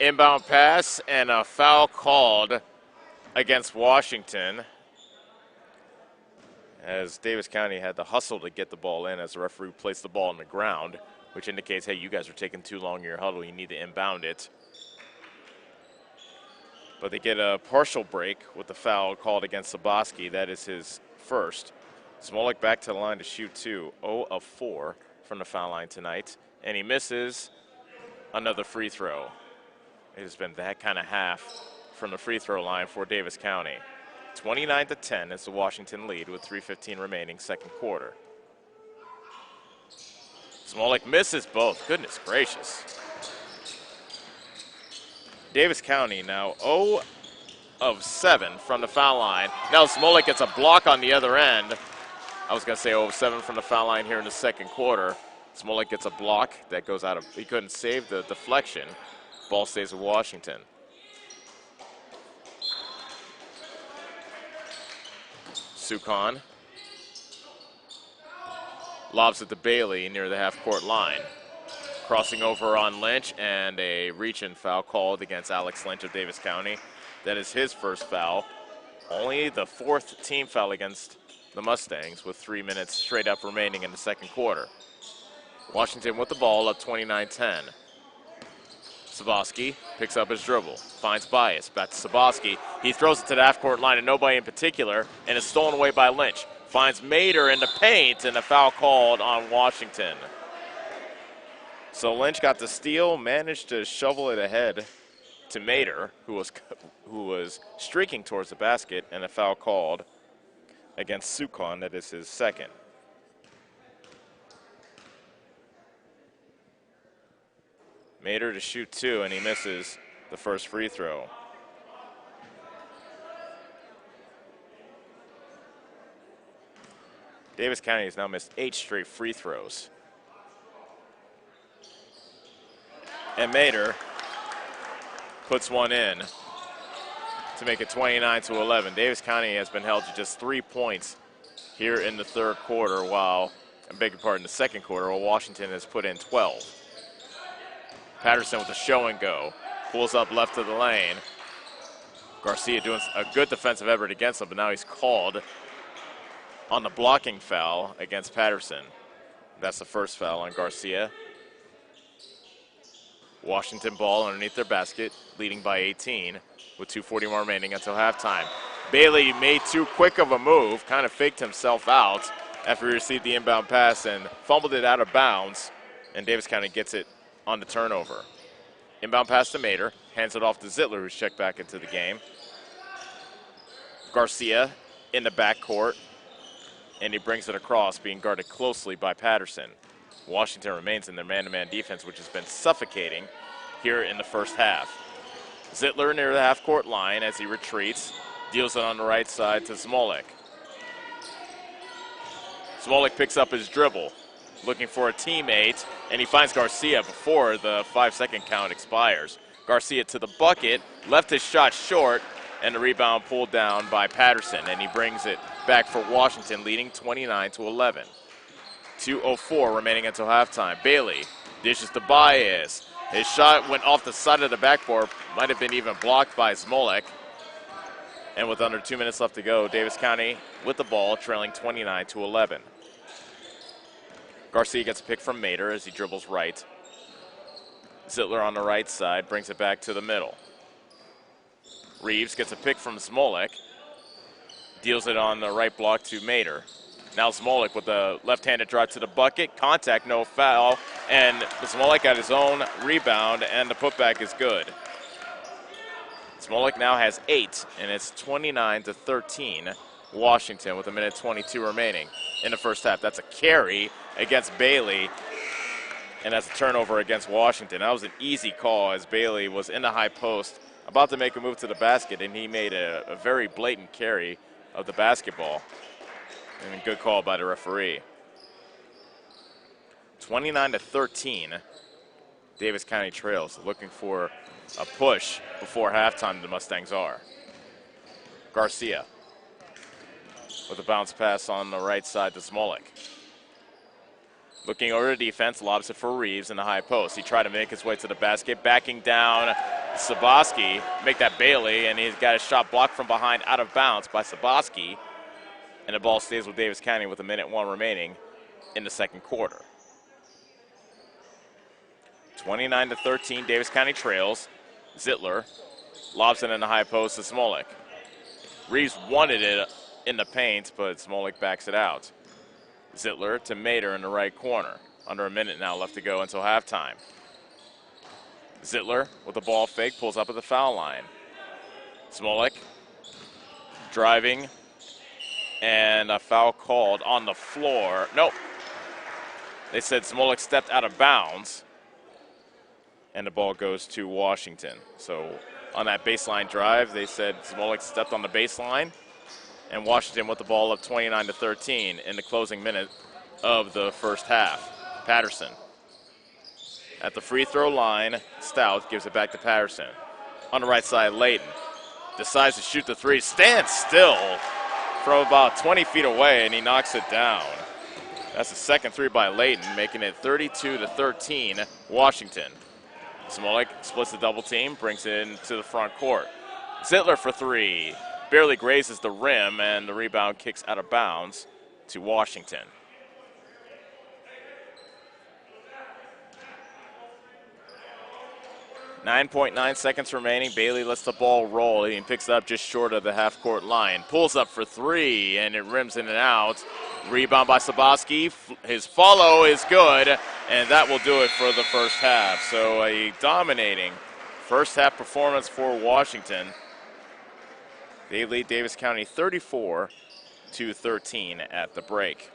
Inbound pass and a foul called against Washington as Davis County had to hustle to get the ball in as the referee placed the ball on the ground, which indicates, hey, you guys are taking too long in your huddle. You need to inbound it. But they get a partial break with the foul called against Saboski. That is his first. Smolek back to the line to shoot 2. 0 of 4 from the foul line tonight. And he misses another free throw. It has been that kind of half from the free throw line for Davis County. 29-10 is the Washington lead with 3:15 remaining second quarter. Smolek misses both. Goodness gracious. Davis County now 0 of 7 from the foul line. Now Smolek gets a block on the other end. I was going to say 0 of 7 from the foul line here in the second quarter. Smolek gets a block that goes out of, he couldn't save the deflection. Ball stays with Washington. Sukon lobs it to Bailey near the half-court line. Crossing over on Lynch, and a reach-in foul called against Alex Lynch of Davis County. That is his first foul. Only the 4th team foul against the Mustangs with 3 minutes straight up remaining in the second quarter. Washington with the ball up 29-10. Saboski picks up his dribble, finds Bias, back to Saboski. He throws it to the half-court line and nobody in particular, and is stolen away by Lynch. Finds Mater in the paint, and a foul called on Washington. So Lynch got the steal, managed to shovel it ahead to Mater, who was streaking towards the basket, and a foul called against Sukon. That is his second. Mater to shoot 2, and he misses the first free throw. Davis County has now missed 8 straight free throws. And Mater puts one in. to make it 29-11. Davis County has been held to just 3 points here in the third quarter, while, I beg your pardon, the second quarter, while Washington has put in 12. Patterson with a show and go. Pulls up left of the lane. Garcia doing a good defensive effort against him, but now he's called on the blocking foul against Patterson. That's the first foul on Garcia. Washington ball underneath their basket, leading by 18 with 2:40 more remaining until halftime. Bailey made too quick of a move, kind of faked himself out after he received the inbound pass and fumbled it out of bounds, and Davis County gets it on the turnover. Inbound pass to Mater, hands it off to Zittler, who's checked back into the game. Garcia in the backcourt, and he brings it across, being guarded closely by Patterson. Washington remains in their man-to-man defense, which has been suffocating here in the first half. Zittler near the half-court line as he retreats, deals it on the right side to Smolik. Smolik picks up his dribble, looking for a teammate, and he finds Garcia before the 5-second count expires. Garcia to the bucket, left his shot short, and the rebound pulled down by Patterson, and he brings it back for Washington, leading 29-11. 2:04 remaining until halftime. Bailey dishes to Baez. His shot went off the side of the backboard, might have been even blocked by Smolik. And with under 2 minutes left to go, Davis County with the ball, trailing 29-11. Garcia gets a pick from Mater as he dribbles right. Zittler on the right side brings it back to the middle. Reeves gets a pick from Smolik, deals it on the right block to Mater. Now Smolik with the left-handed drive to the bucket, contact, no foul, and Smolik got his own rebound, and the putback is good. Smolik now has 8, and it's 29-13. Washington with 1:22 remaining in the first half. That's a carry against Bailey, and that's a turnover against Washington. That was an easy call as Bailey was in the high post, about to make a move to the basket, and he made a very blatant carry of the basketball. And a good call by the referee. 29-13. Davis County trails, looking for a push before halftime. The Mustangs are. Garcia with a bounce pass on the right side to Smolik. Looking over the defense, lobs it for Reeves in the high post. He tried to make his way to the basket, backing down Saboski, make that Bailey, and he's got a shot blocked from behind out of bounds by Saboski. And the ball stays with Davis County with 1:01 remaining in the second quarter. 29-13, Davis County trails. Zittler lobs it in the high post to Smolik. Reeves wanted it in the paint, but Smolik backs it out. Zittler to Mater in the right corner. Under a minute now left to go until halftime. Zittler with the ball fake, pulls up at the foul line. Smolik driving, and a foul called on the floor. Nope. They said Smolik stepped out of bounds, and the ball goes to Washington. So on that baseline drive, they said Smolik stepped on the baseline, and Washington with the ball up 29-13 in the closing minute of the first half. Patterson at the free throw line. Stout gives it back to Patterson. On the right side, Layton decides to shoot the three, stands still from about 20 feet away, and he knocks it down. That's the second three by Layton, making it 32-13 Washington. Smolik splits the double team, brings it into the front court. Zittler for three, barely grazes the rim, and the rebound kicks out of bounds to Washington. .9 seconds remaining. Bailey lets the ball roll. He picks it up just short of the half-court line. Pulls up for three, and it rims in and out. Rebound by Saboski. His follow is good, and that will do it for the first half. So a dominating first half performance for Washington. They lead Davis County 34-13 at the break.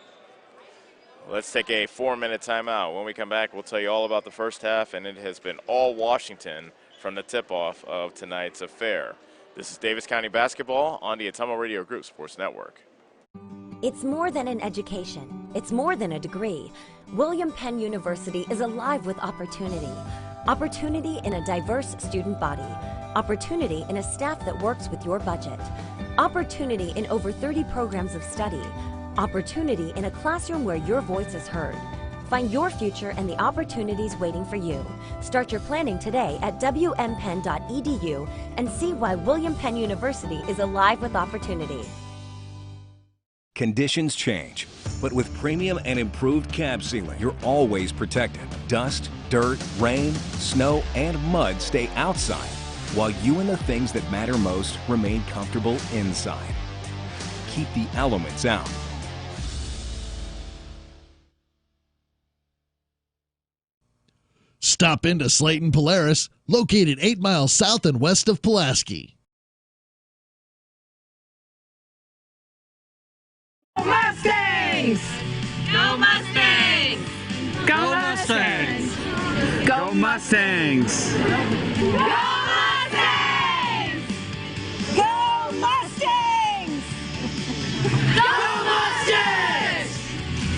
Let's take a 4-minute timeout. When we come back, we'll tell you all about the first half, and it has been all Washington from the tip-off of tonight's affair. This is Davis County basketball on the Atomo Radio Group Sports Network. It's more than an education. It's more than a degree. William Penn University is alive with opportunity. Opportunity in a diverse student body. Opportunity in a staff that works with your budget. Opportunity in over 30 programs of study. Opportunity in a classroom where your voice is heard. Find your future and the opportunities waiting for you. Start your planning today at wmpenn.edu and see why William Penn University is alive with opportunity. Conditions change, but with premium and improved cab sealing, you're always protected. Dust, dirt, rain, snow, and mud stay outside, while you and the things that matter most remain comfortable inside. Keep the elements out. Stop into Slayton Polaris, located 8 miles south and west of Pulaski. Mustangs! Go Mustangs! Go Mustangs! Go Mustangs! Go Mustangs! Go Mustangs! Go Mustangs!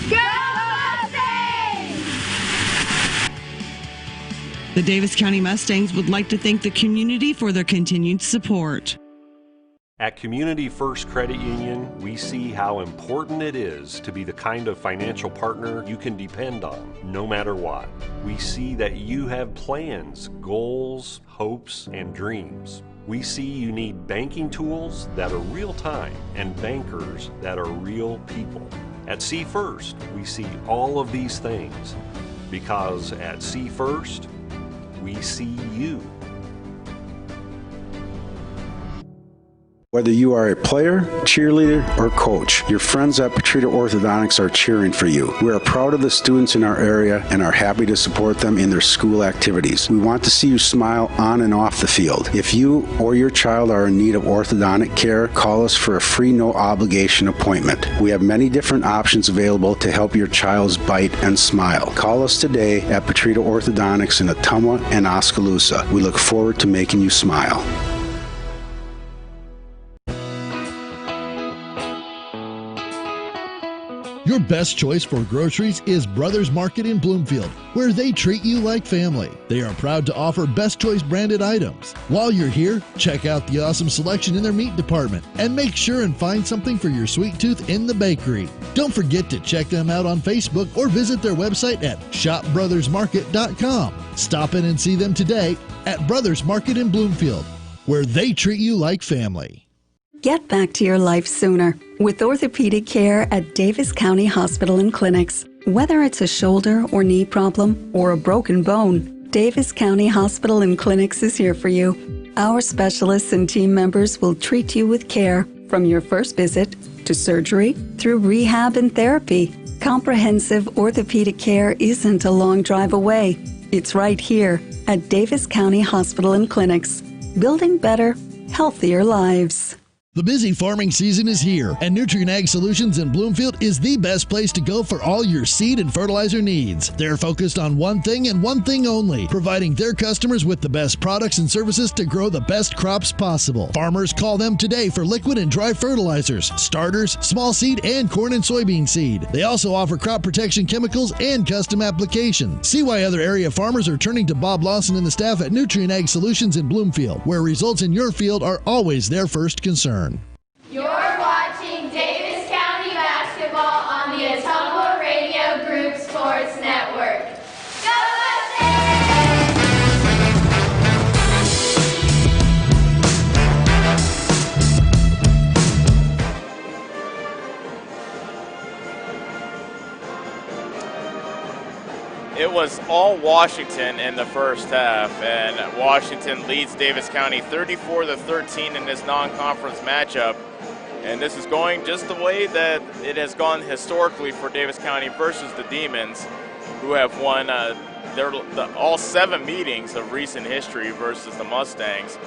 Go Mustangs! The Davis County Mustangs would like to thank the community for their continued support. At Community First Credit Union, we see how important it is to be the kind of financial partner you can depend on, no matter what. We see that you have plans, goals, hopes, and dreams. We see you need banking tools that are real-time and bankers that are real people. At See First, we see all of these things because at See First, we see you. Whether you are a player, cheerleader, or coach, your friends at Petrita Orthodontics are cheering for you. We are proud of the students in our area and are happy to support them in their school activities. We want to see you smile on and off the field. If you or your child are in need of orthodontic care, call us for a free, no-obligation appointment. We have many different options available to help your child's bite and smile. Call us today at Petrita Orthodontics in Ottumwa and Oskaloosa. We look forward to making you smile. Your best choice for groceries is Brothers Market in Bloomfield, where they treat you like family. They are proud to offer Best Choice branded items. While you're here, check out the awesome selection in their meat department and make sure and find something for your sweet tooth in the bakery. Don't forget to check them out on Facebook or visit their website at shopbrothersmarket.com. Stop in and see them today at Brothers Market in Bloomfield, where they treat you like family. Get back to your life sooner with orthopedic care at Davis County Hospital and Clinics. Whether it's a shoulder or knee problem or a broken bone, Davis County Hospital and Clinics is here for you. Our specialists and team members will treat you with care from your first visit to surgery through rehab and therapy. Comprehensive orthopedic care isn't a long drive away. It's right here at Davis County Hospital and Clinics, building better, healthier lives. The busy farming season is here, and Nutrien Ag Solutions in Bloomfield is the best place to go for all your seed and fertilizer needs. They're focused on one thing and one thing only, providing their customers with the best products and services to grow the best crops possible. Farmers call them today for liquid and dry fertilizers, starters, small seed, and corn and soybean seed. They also offer crop protection chemicals and custom applications. See why other area farmers are turning to Bob Lawson and the staff at Nutrien Ag Solutions in Bloomfield, where results in your field are always their first concern. You're watching Davis County basketball on the Ottumwa Radio Group Sports Network. Go Mustangs! It was all Washington in the first half, and Washington leads Davis County 34-13 in this non-conference matchup. And this is going just the way that it has gone historically for Davis County versus the Demons, who have won all 7 meetings of recent history versus the Mustangs.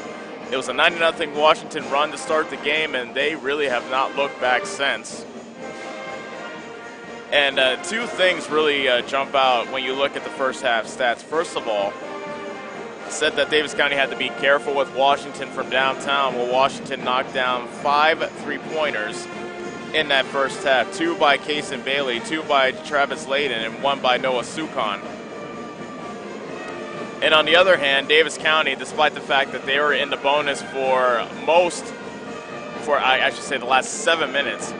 It was a 90-0 Washington run to start the game, and they really have not looked back since. And 2 things really jump out when you look at the first half stats. First of all, it said that Davis County had to be careful with Washington from downtown. Well, Washington knocked down 5 three-pointers in that first half, 2 by Kason Bailey, 2 by Travis Layden, and 1 by Noah Sukon. And on the other hand, Davis County, despite the fact that they were in the bonus for I should say the last 7 minutes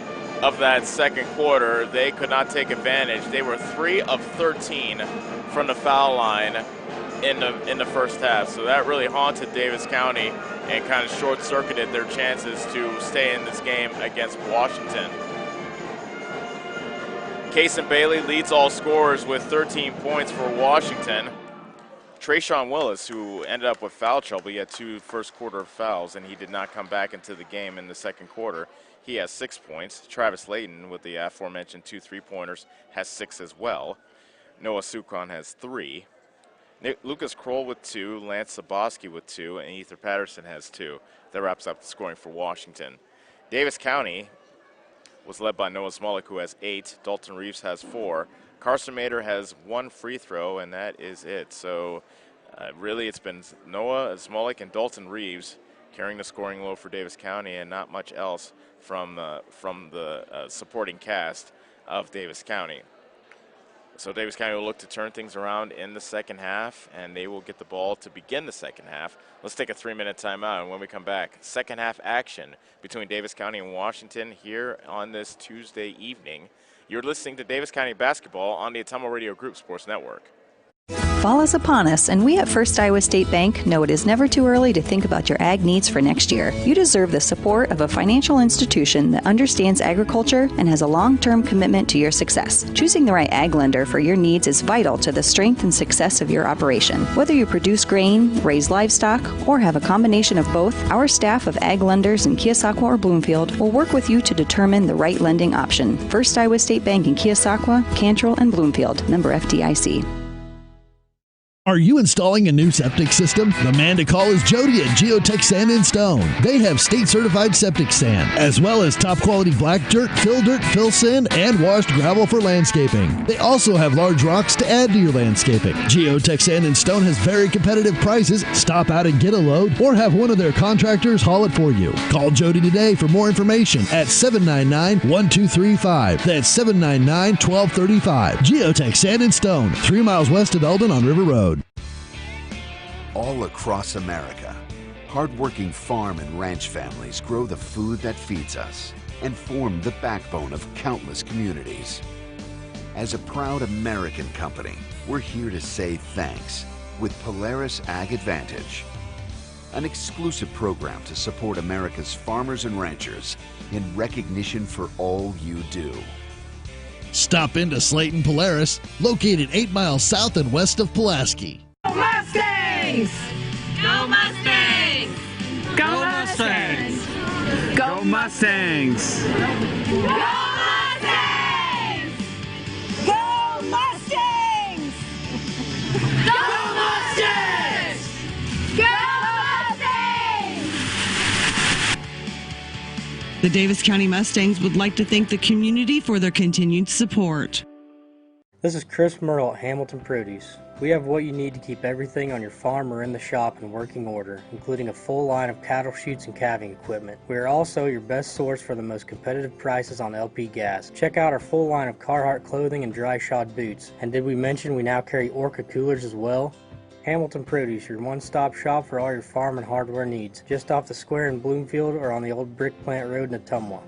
of that second quarter, they could not take advantage. They were 3 of 13 from the foul line in the first half. So that really haunted Davis County and kind of short-circuited their chances to stay in this game against Washington. Kason Bailey leads all scorers with 13 points for Washington. Trayshawn Willis, who ended up with foul trouble, he had 2 first-quarter fouls, and he did not come back into the game in the second quarter. He has 6 points. Travis Layton, with the aforementioned 2 3-pointers, has 6 as well. Noah Sukron has 3. Lucas Kroll with 2, Lance Saboski with 2, and Ether Patterson has 2. That wraps up the scoring for Washington. Davis County was led by Noah Smolik, who has 8. Dalton Reeves has 4. Carson Mater has 1 free throw, and that is it. So really it's been Noah Smolik and Dalton Reeves carrying the scoring load for Davis County, and not much else from the supporting cast of Davis County. So Davis County will look to turn things around in the second half, and they will get the ball to begin the second half. Let's take a 3-minute timeout, and when we come back, second half action between Davis County and Washington here on this Tuesday evening. You're listening to Davis County Basketball on the Atomo Radio Group Sports Network. Fall is upon us, and we at First Iowa State Bank know it is never too early to think about your ag needs for next year. You deserve the support of a financial institution that understands agriculture and has a long-term commitment to your success. Choosing the right ag lender for your needs is vital to the strength and success of your operation. Whether you produce grain, raise livestock, or have a combination of both, our staff of ag lenders in Keosauqua or Bloomfield will work with you to determine the right lending option. First Iowa State Bank in Keosauqua, Cantrell, and Bloomfield, member FDIC. Are you installing a new septic system? The man to call is Jody at Geotech Sand and Stone. They have state-certified septic sand, as well as top-quality black dirt, fill sand, and washed gravel for landscaping. They also have large rocks to add to your landscaping. Geotech Sand and Stone has very competitive prices. Stop out and get a load, or have one of their contractors haul it for you. Call Jody today for more information at 799-1235. That's 799-1235. Geotech Sand and Stone, 3 miles west of Eldon on River Road. All across America, hardworking farm and ranch families grow the food that feeds us and form the backbone of countless communities. As a proud American company, we're here to say thanks with Polaris Ag Advantage, an exclusive program to support America's farmers and ranchers in recognition for all you do. Stop into Slayton Polaris, located 8 miles south and west of Pulaski. Mustangs! Go Mustangs! Go Mustangs! Go Mustangs! Go Mustangs! Go Mustangs! Go Mustangs! Go Mustangs! The Davis County Mustangs would like to thank the community for their continued support. This is Chris Merle at Hamilton Produce. We have what you need to keep everything on your farm or in the shop in working order, including a full line of cattle chutes and calving equipment. We are also your best source for the most competitive prices on LP gas. Check out our full line of Carhartt clothing and dry shod boots. And did we mention we now carry Orca coolers as well? Hamilton Produce, your one-stop shop for all your farm and hardware needs. Just off the square in Bloomfield or on the old Brick Plant Road in Ottumwa.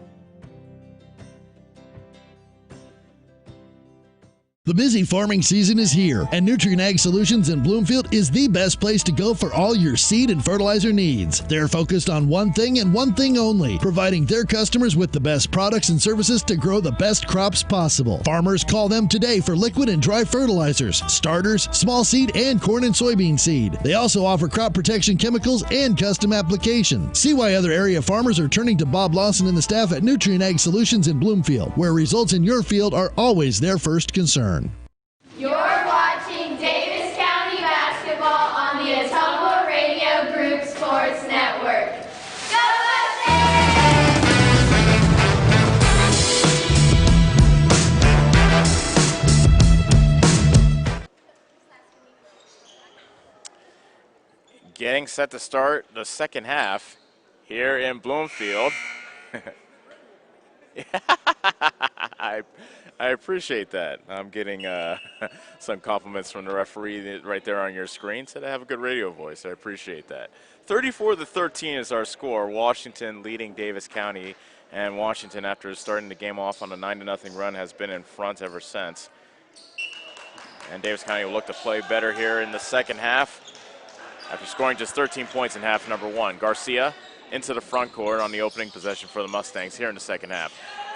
The busy farming season is here, and Nutrien Ag Solutions in Bloomfield is the best place to go for all your seed and fertilizer needs. They're focused on one thing and one thing only, providing their customers with the best products and services to grow the best crops possible. Farmers call them today for liquid and dry fertilizers, starters, small seed, and corn and soybean seed. They also offer crop protection chemicals and custom applications. See why other area farmers are turning to Bob Lawson and the staff at Nutrien Ag Solutions in Bloomfield, where results in your field are always their first concern. You're watching Davis County Basketball on the Atomo Radio Group Sports Network. Go Mustangs! Getting set to start the second half here in Bloomfield. I appreciate that. I'm getting some compliments from the referee right there on your screen. Said I have a good radio voice. I appreciate that. 34-13 is our score. Washington leading Davis County, and Washington, after starting the game off on a 9-0 run, has been in front ever since. And Davis County will look to play better here in the second half after scoring just 13 points in half number one. Garcia into the front court on the opening possession for the Mustangs here in the second half.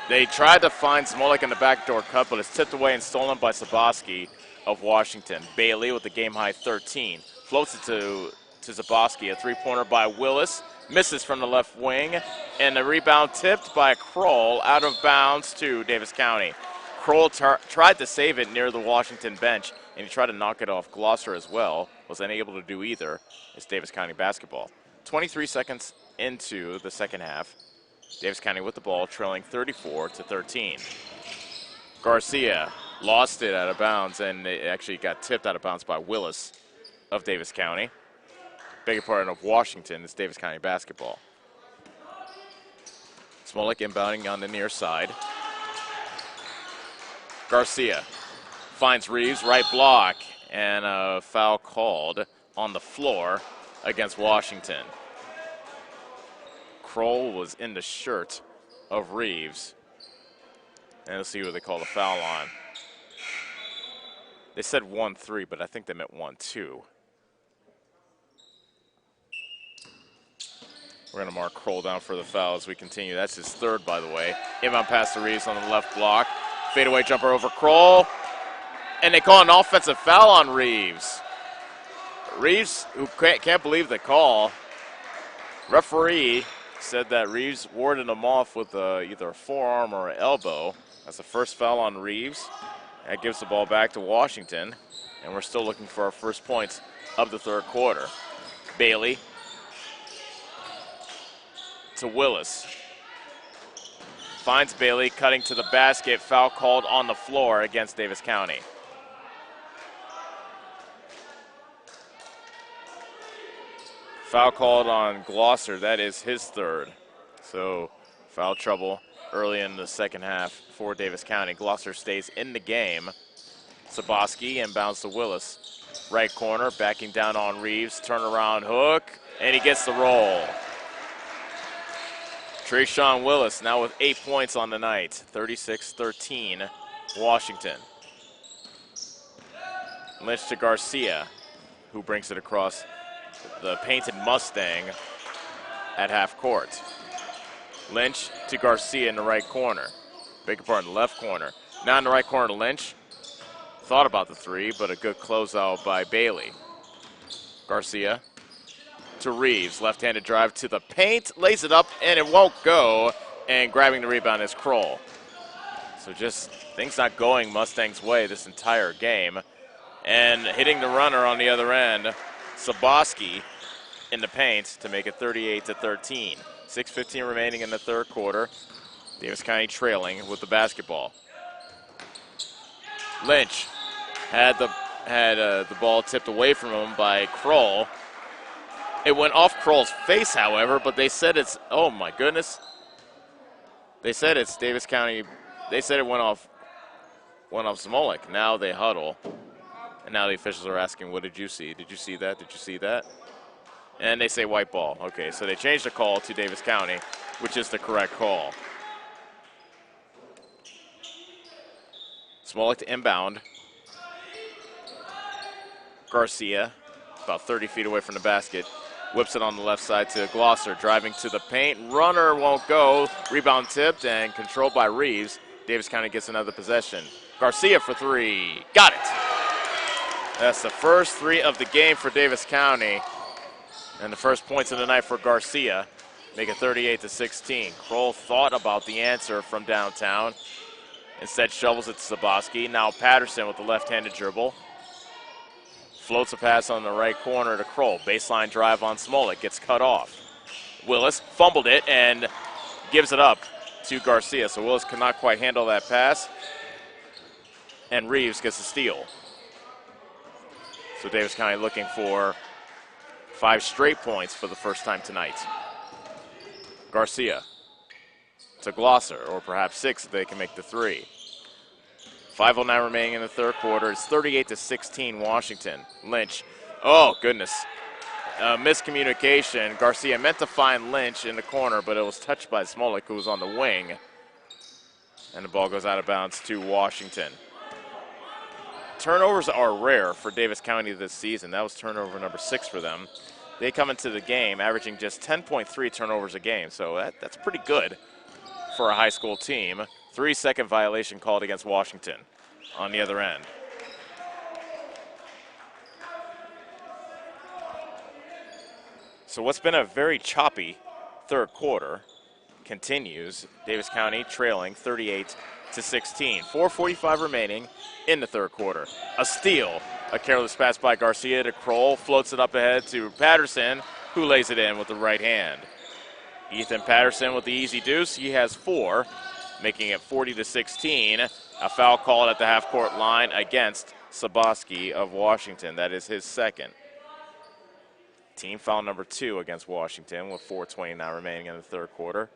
They tried to find Smolik in the backdoor cut, but it's tipped away and stolen by Zaboski of Washington. Bailey with the game-high 13. Floats it to Zaboski. A three-pointer by Willis. Misses from the left wing. And the rebound tipped by Kroll out of bounds to Davis County. Kroll tried to save it near the Washington bench, and he tried to knock it off Gloucester as well. Was unable to do either. It's Davis County basketball. 23 seconds into the second half. Davis County with the ball, trailing 34-13. Garcia lost it out of bounds, and it actually got tipped out of bounds by Willis of Davis County. Beg your pardon, of Washington. It's Davis County basketball. Smolik inbounding on the near side. Garcia finds Reeves, right block, and a foul called on the floor against Washington. Kroll was in the shirt of Reeves. And let's see what they call the foul on. They said 1-3, but I think they meant 1-2. We're going to mark Kroll down for the foul as we continue. That's his third, by the way. Inbound pass to Reeves on the left block. Fadeaway jumper over Kroll. And they call an offensive foul on Reeves. Reeves, who can't believe the call. Referee said that Reeves warded him off with either a forearm or an elbow. That's the first foul on Reeves. That gives the ball back to Washington. And we're still looking for our first points of the third quarter. Bailey to Willis. Finds Bailey cutting to the basket. Foul called on the floor against Davis County. Foul called on Gloucester. That is his third. So foul trouble early in the second half for Davis County. Gloucester stays in the game. Zaboski inbounds to Willis. Right corner, backing down on Reeves. Turnaround hook, and he gets the roll. Trayshawn Willis now with 8 points on the night. 36-13, Washington. Lynch to Garcia, who brings it across the painted Mustang at half court. Lynch to Garcia in the right corner. Beg your pardon, left corner. Now in the right corner to Lynch. Thought about the three, but a good closeout by Bailey. Garcia to Reeves. Left-handed drive to the paint. Lays it up, and it won't go. And grabbing the rebound is Kroll. So just things not going Mustangs' way this entire game. And hitting the runner on the other end, Zaboski in the paint to make it 38-13. 6:15 remaining in the third quarter. Davis County trailing with the basketball. Lynch had the ball tipped away from him by Kroll. It went off Kroll's face, however, but they said it's, oh my goodness. They said it's Davis County. They said it went off Smolik. Now they huddle. And now the officials are asking, what did you see? Did you see that? Did you see that? And they say white ball. Okay, so they changed the call to Davis County, which is the correct call. Smolik to inbound. Garcia, about 30 feet away from the basket. Whips it on the left side to Gloucester, driving to the paint. Runner won't go. Rebound tipped and controlled by Reeves. Davis County gets another possession. Garcia for three. Got it. That's the first three of the game for Davis County. And the first points of the night for Garcia. Make it 38-16. Kroll thought about the answer from downtown. Instead shovels it to Zaboski. Now Patterson with the left-handed dribble. Floats a pass on the right corner to Kroll. Baseline drive on Smolik. Gets cut off. Willis fumbled it and gives it up to Garcia. So Willis could not quite handle that pass. And Reeves gets a steal. So Davis County looking for 5 straight points for the first time tonight. Garcia to Gloucester, or perhaps 6 if they can make the three. 5:09 remaining in the third quarter. It's 38-16 Washington. Lynch. Oh, goodness. Miscommunication. Garcia meant to find Lynch in the corner, but it was touched by Smolik, who was on the wing. And the ball goes out of bounds to Washington. Turnovers are rare for Davis County this season. That was turnover number 6 for them. They come into the game averaging just 10.3 turnovers a game, so that's pretty good for a high school team. 3-second violation called against Washington on the other end. So what's been a very choppy third quarter continues. Davis County trailing 38-16. 4:45 remaining in the third quarter. A steal. A careless pass by Garcia to Kroll. Floats it up ahead to Patterson, who lays it in with the right hand. Ethan Patterson with the easy deuce. He has 4, making it 40-16. A foul called at the half-court line against Saboski of Washington. That is his second. Team foul number 2 against Washington with 4:29 remaining in the third quarter.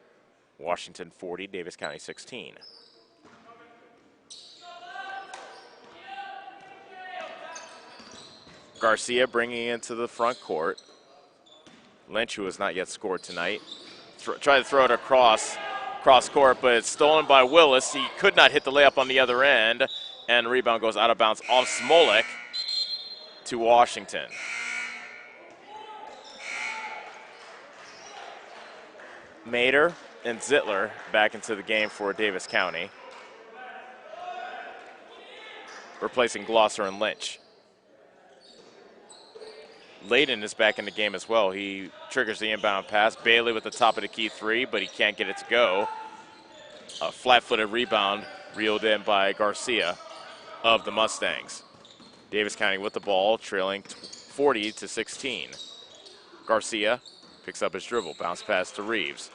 Washington 40, Davis County 16. Garcia bringing it into the front court. Lynch, who has not yet scored tonight, tried to throw it across court, but it's stolen by Willis. He could not hit the layup on the other end, and the rebound goes out of bounds off Smolik to Washington. Mater and Zittler back into the game for Davis County, replacing Glosser and Lynch. Layden is back in the game as well. He triggers the inbound pass. Bailey with the top of the key 3, but he can't get it to go. A flat-footed rebound reeled in by Garcia of the Mustangs. Davis County with the ball, trailing 40-16. Garcia picks up his dribble, bounce pass to Reeves.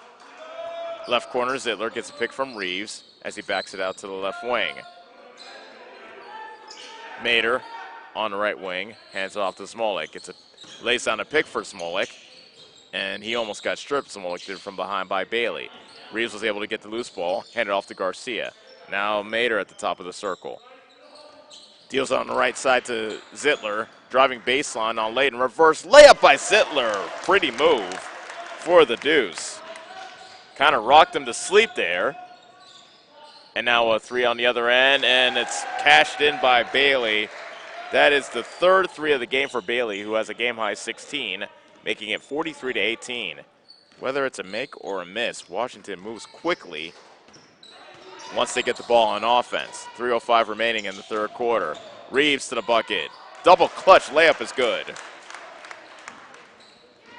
Left corner, Zittler gets a pick from Reeves as he backs it out to the left wing. Mater on the right wing, hands it off to Smolik. Lays down a pick for Smolik, and he almost got stripped. Smolik did from behind by Bailey. Reeves was able to get the loose ball, hand it off to Garcia. Now Mater at the top of the circle. Deals on the right side to Zittler, driving baseline on Layden. Reverse layup by Zittler. Pretty move for the deuce. Kind of rocked him to sleep there. And now a 3 on the other end, and it's cashed in by Bailey. That is the third 3 of the game for Bailey, who has a game-high 16, making it 43-18. Whether it's a make or a miss, Washington moves quickly once they get the ball on offense. 3:05 remaining in the third quarter. Reeves to the bucket. Double clutch layup is good.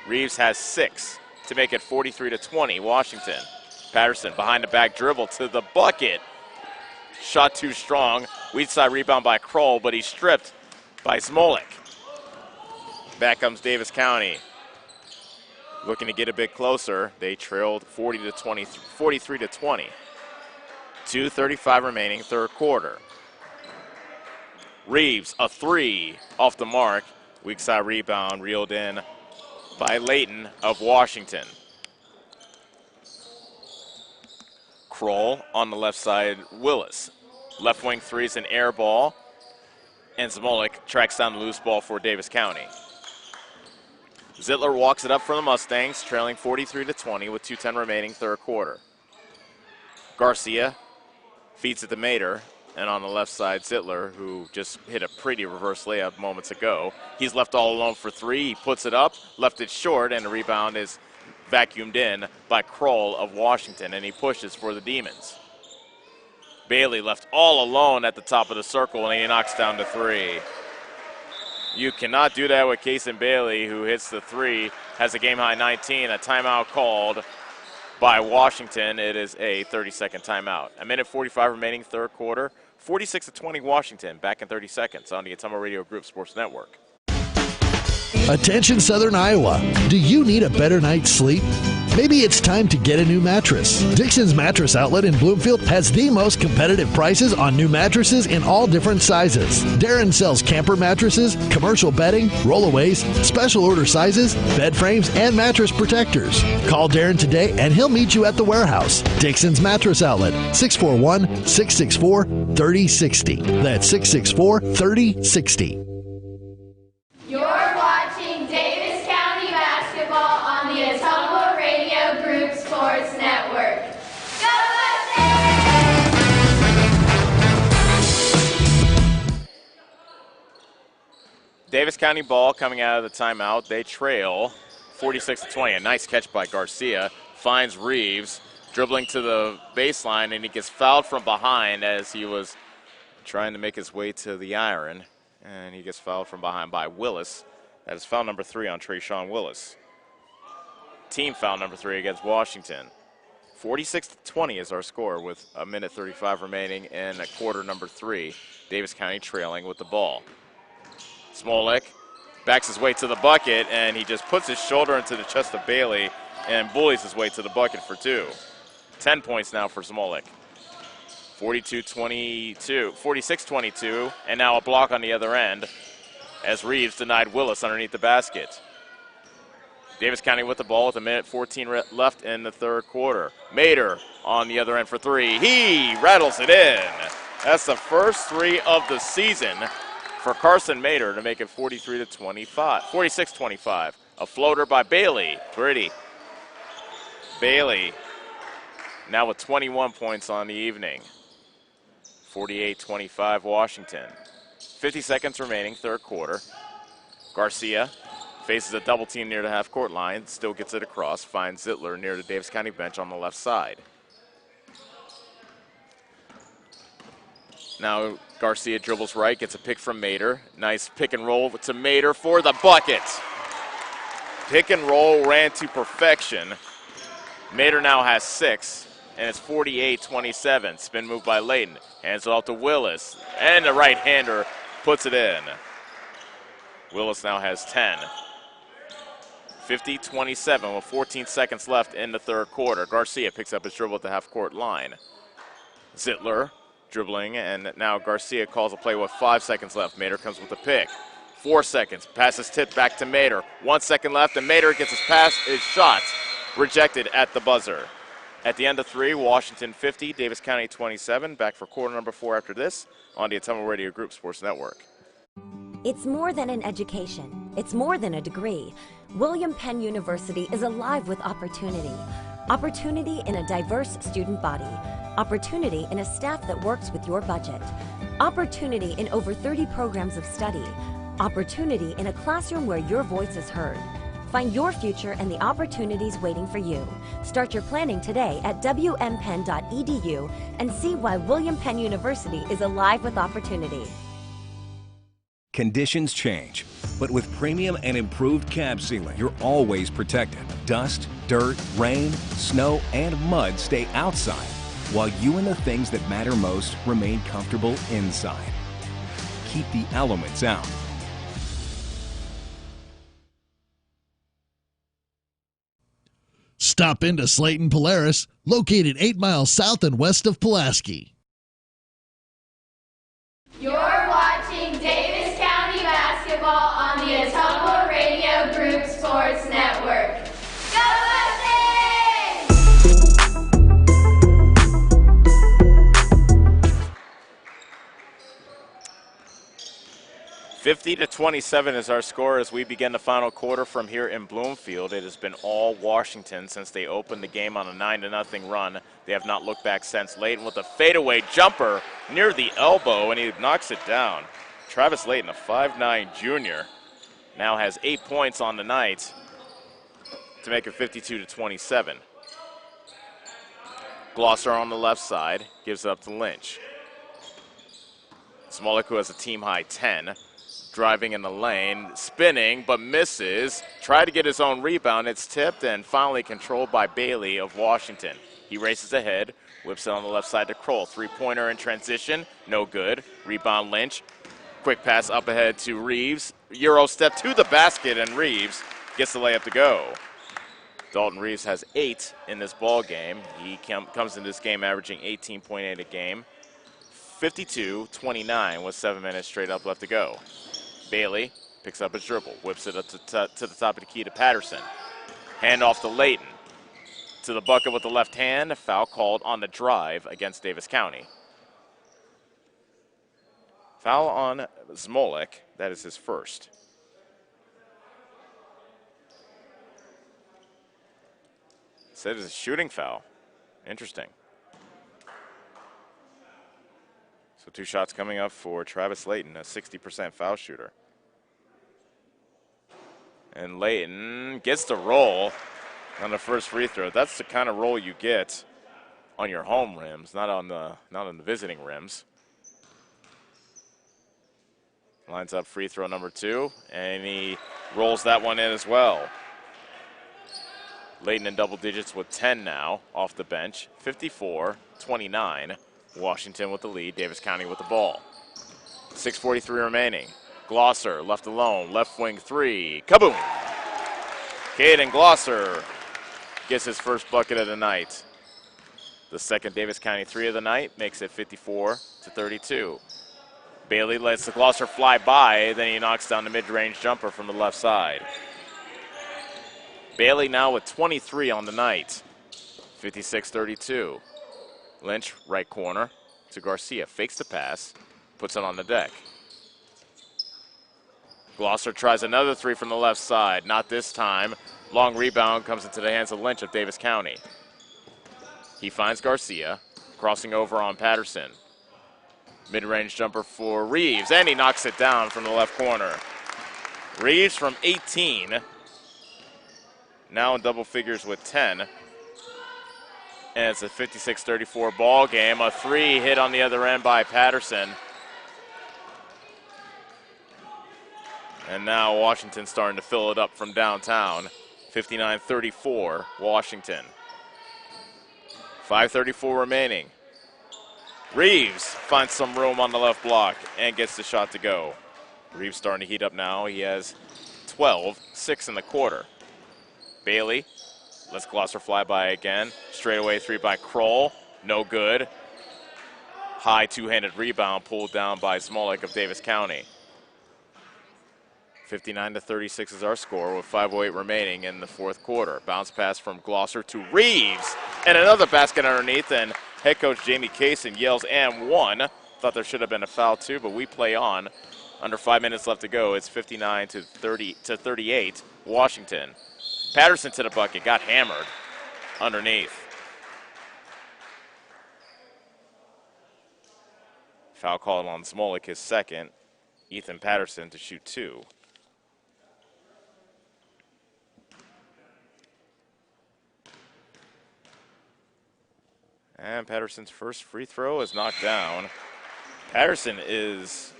Reeves has 6 to make it 43-20, Washington. Patterson behind the back dribble to the bucket. Shot too strong. Weak side rebound by Kroll, but he's stripped by Smolik. Back comes Davis County. Looking to get a bit closer. They trailed 43-20. 2:35 remaining, third quarter. Reeves, a 3 off the mark. Weak side rebound reeled in by Layton of Washington. Kroll on the left side, Willis. Left wing 3 is an air ball, and Smolik tracks down the loose ball for Davis County. Zittler walks it up for the Mustangs, trailing 43-20 with 2:10 remaining, third quarter. Garcia feeds it to Mater, and on the left side, Zittler, who just hit a pretty reverse layup moments ago. He's left all alone for 3. He puts it up, left it short, and the rebound is vacuumed in by Kroll of Washington, and he pushes for the Demons. Bailey left all alone at the top of the circle, and he knocks down the 3. You cannot do that with Kason Bailey, who hits the 3, has a game-high 19, a timeout called by Washington. It is a 30-second timeout. A minute 45 remaining, third quarter. 46-20 Washington, back in 30 seconds on the Ottumwa Radio Group Sports Network. Attention Southern Iowa. Do you need a better night's sleep? Maybe it's time to get a new mattress. Dixon's Mattress Outlet in Bloomfield has the most competitive prices on new mattresses in all different sizes. Darren sells camper mattresses, commercial bedding, rollaways, special order sizes, bed frames, and mattress protectors. Call Darren today and he'll meet you at the warehouse. Dixon's Mattress Outlet, 641-664-3060. That's 664-3060. You're watching Davis County basketball on the Ottumwa Radio Group Sports Network. Go Mustangs! Davis County ball coming out of the timeout. They trail 46-20. A nice catch by Garcia. Finds Reeves, dribbling to the baseline, and he gets fouled from behind as he was trying to make his way to the iron. And he gets fouled from behind by Willis. That is foul number 3 on Trayshawn Willis. Team foul number 3 against Washington. 46-20 is our score with a minute 35 remaining in quarter number 3. Davis County trailing with the ball. Smolik backs his way to the bucket, and he just puts his shoulder into the chest of Bailey and bullies his way to the bucket for 2. 10 points now for Smolik. 46-22, and now a block on the other end as Reeves denied Willis underneath the basket. Davis County with the ball with a minute 14 left in the third quarter. Mater on the other end for 3. He rattles it in. That's the first 3 of the season for Carson Mater to make it 46-25. A floater by Bailey. Pretty. Bailey now with 21 points on the evening. 48-25 Washington. 50 seconds remaining, third quarter. Garcia faces a double team near the half-court line, still gets it across, finds Zittler near the Davis County bench on the left side. Now Garcia dribbles right, gets a pick from Mater. Nice pick and roll to Mater for the bucket. Pick and roll ran to perfection. Mater now has 6. And it's 48-27. Spin move by Layton. Hands it off to Willis. And the right-hander puts it in. Willis now has 10. 50-27 with 14 seconds left in the third quarter. Garcia picks up his dribble at the half-court line. Zittler dribbling, and now Garcia calls a play with 5 seconds left. Mater comes with a pick. 4 seconds. Pass is tipped back to Mater. 1 second left, and Mater gets his shot rejected at the buzzer. At the end of 3, Washington 50, Davis County 27. Back for quarter number 4 after this on the Ottumwa Radio Group Sports Network. It's more than an education. It's more than a degree. William Penn University is alive with opportunity. Opportunity in a diverse student body. Opportunity in a staff that works with your budget. Opportunity in over 30 programs of study. Opportunity in a classroom where your voice is heard. Find your future and the opportunities waiting for you. Start your planning today at wmpenn.edu and see why William Penn University is alive with opportunity. Conditions change, but with premium and improved cab sealing, you're always protected. Dust, dirt, rain, snow, and mud stay outside, while you and the things that matter most remain comfortable inside. Keep the elements out. Stop into Slayton Polaris, located 8 miles south and west of Pulaski. You're watching Davis County basketball on the Ottumwa Radio Group Sports Network. Go Mustangs! 50-27 is our score as we begin the final quarter from here in Bloomfield. It has been all Washington since they opened the game on a 9-0 run. They have not looked back since. Layton with a fadeaway jumper near the elbow, and he knocks it down. Travis Layton, a 5'9" junior, now has 8 points on the night to make it 52-27. Glosser on the left side gives it up to Lynch. Smolik, who has a team-high 10. Driving in the lane, spinning, but misses. Tried to get his own rebound. It's tipped and finally controlled by Bailey of Washington. He races ahead, whips it on the left side to Kroll. Three-pointer in transition, no good. Rebound Lynch. Quick pass up ahead to Reeves. Euro step to the basket, and Reeves gets the layup to go. Dalton Reeves has 8 in this ball game. He comes into this game averaging 18.8 a game. 52-29 with 7 minutes straight up left to go. Bailey picks up his dribble, whips it up to the top of the key to Patterson. Hand off to Layton. To the bucket with the left hand. Foul called on the drive against Davis County. Foul on Zmolik. That is his first. Said it's a shooting foul. Interesting. So 2 shots coming up for Travis Layton, a 60% foul shooter. And Layton gets the roll on the first free throw. That's the kind of roll you get on your home rims, not on the visiting rims. Lines up free throw number 2, and he rolls that one in as well. Layton in double digits with 10 now off the bench. 54-29. Washington with the lead. Davis County with the ball. 6:43 remaining. Glosser left alone. Left wing 3. Kaboom! Caden Glosser gets his first bucket of the night. The second Davis County 3 of the night makes it 54-32. Bailey lets the Glosser fly by, then he knocks down the mid-range jumper from the left side. Bailey now with 23 on the night. 56-32. Lynch, right corner to Garcia. Fakes the pass, puts it on the deck. Glosser tries another 3 from the left side. Not this time. Long rebound comes into the hands of Lynch of Davis County. He finds Garcia, crossing over on Patterson. Mid-range jumper for Reeves, and he knocks it down from the left corner. Reeves from 18. Now in double figures with 10. And it's a 56-34 ball game. A 3 hit on the other end by Patterson. And now Washington starting to fill it up from downtown. 59-34, Washington. 5:34 remaining. Reeves finds some room on the left block and gets the shot to go. Reeves starting to heat up now. He has 12, 6 in the quarter. Bailey lets Glosser fly by again. Straightaway 3 by Kroll. No good. High two-handed rebound pulled down by Zmolik of Davis County. 59-36 is our score with 5:08 remaining in the fourth quarter. Bounce pass from Glosser to Reeves. And another basket underneath, and head coach Jamie Kaysen yells and 1. Thought there should have been a foul too, but we play on. Under 5 minutes left to go. It's 59-38, Washington. Patterson to the bucket, got hammered underneath. Foul called on Zmolik, his second. Ethan Patterson to shoot 2. And Patterson's first free throw is knocked down. Patterson is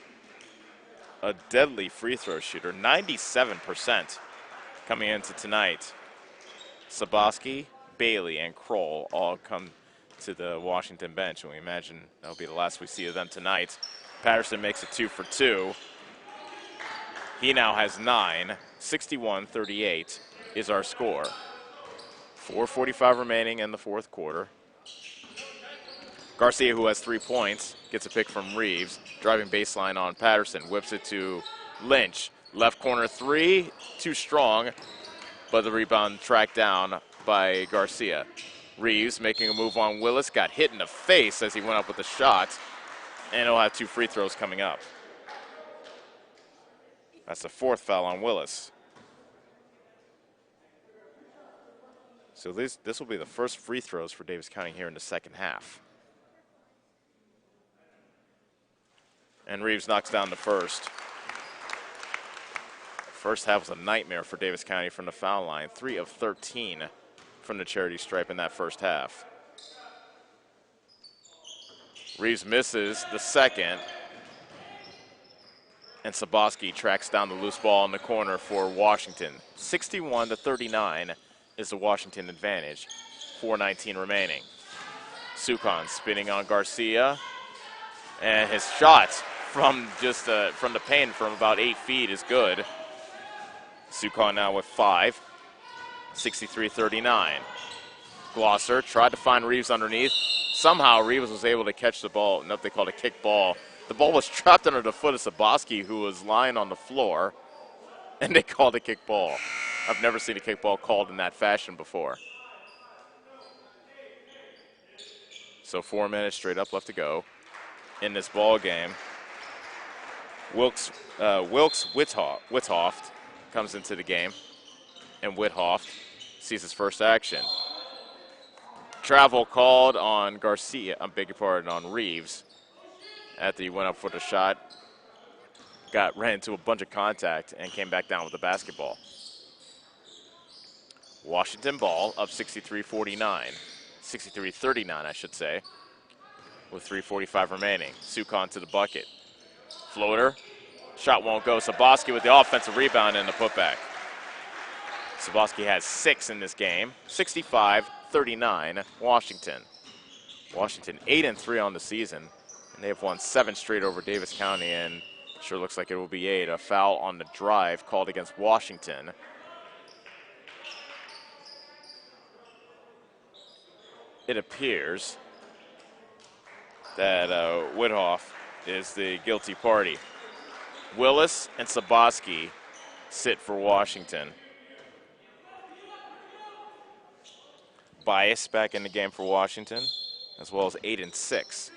a deadly free throw shooter, 97% coming into tonight. Saboski, Bailey, and Kroll all come to the Washington bench, and we imagine that'll be the last we see of them tonight. Patterson makes it 2 for 2. He now has 9. 61-38 is our score. 4:45 remaining in the fourth quarter. Garcia, who has 3 points, gets a pick from Reeves. Driving baseline on Patterson. Whips it to Lynch. Left corner 3, too strong, but the rebound tracked down by Garcia. Reeves making a move on Willis. Got hit in the face as he went up with the shot. And he'll have 2 free throws coming up. That's the 4th foul on Willis. So this will be the first free throws for Davis County here in the second half. And Reeves knocks down the first. First half was a nightmare for Davis County from the foul line. 3 of 13 from the charity stripe in that first half. Reeves misses the second. And Saboski tracks down the loose ball in the corner for Washington. 61-39 is the Washington advantage. 4:19 remaining. Sukon spinning on Garcia. And his shot from from the paint from about 8 feet is good. Sukon now with 5. 63-39. Glosser tried to find Reeves underneath. Somehow Reeves was able to catch the ball. Nope, they called a kick ball. The ball was trapped under the foot of Saboski, who was lying on the floor, and they called a kick ball. I've never seen a kick ball called in that fashion before. So 4 minutes straight up left to go in this ball game. Wilkes Withoft comes into the game, and Withoft sees his first action. Travel called on Garcia, on Reeves, after he went up for the shot, ran into a bunch of contact, and came back down with the basketball. Washington ball up 63-49, 63-39, I should say, with 3:45 remaining. Sukon to the bucket. Floater, shot won't go. Saboski with the offensive rebound and the putback. Saboski has 6 in this game. 65-39, Washington. Washington 8-3 on the season, and they have won 7 straight over Davis County, and sure looks like it will be 8. A foul on the drive called against Washington. It appears that Withoft is the guilty party. Willis and Saboski sit for Washington. Bias back in the game for Washington, as well as 8-6.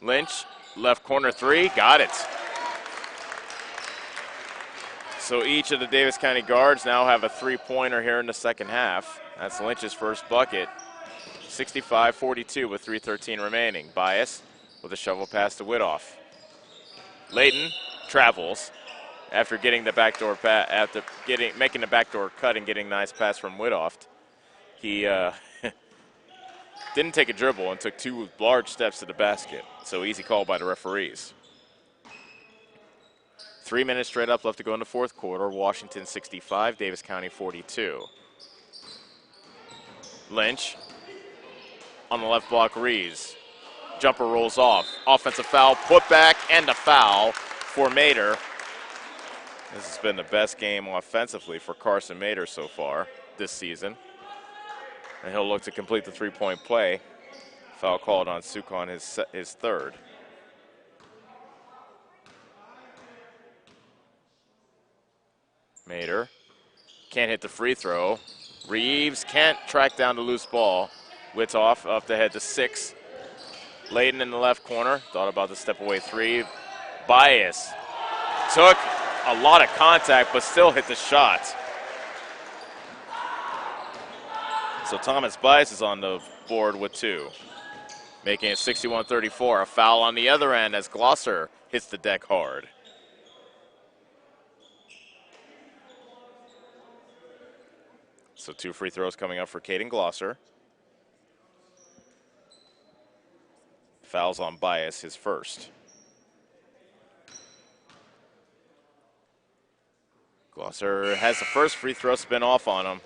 Lynch, left corner 3, got it. So each of the Davis County guards now have a 3-pointer here in the second half. That's Lynch's first bucket. 65-42 with 3:13 remaining. Bias with a shovel pass to Withoft. Layton travels after getting the backdoor making the backdoor cut and getting a nice pass from Withoft. He didn't take a dribble and took 2 large steps to the basket. So easy call by the referees. 3 minutes straight up left to go in the fourth quarter. Washington 65, Davis County 42. Lynch on the left block, Reeves. Jumper rolls off. Offensive foul, put back, and a foul for Mater. This has been the best game offensively for Carson Mater so far this season. And he'll look to complete the 3-point play. Foul called on Sukon, his third. Mater can't hit the free throw. Reeves can't track down the loose ball. Withoft up the head to 6. Layton in the left corner, thought about the step away 3. Bias took a lot of contact, but still hit the shot. So Thomas Bias is on the board with 2, making it 61-34. A foul on the other end as Glosser hits the deck hard. So 2 free throws coming up for Caden Glosser. Fouls on Bias, his first. Glosser has the first free throw spin off on him.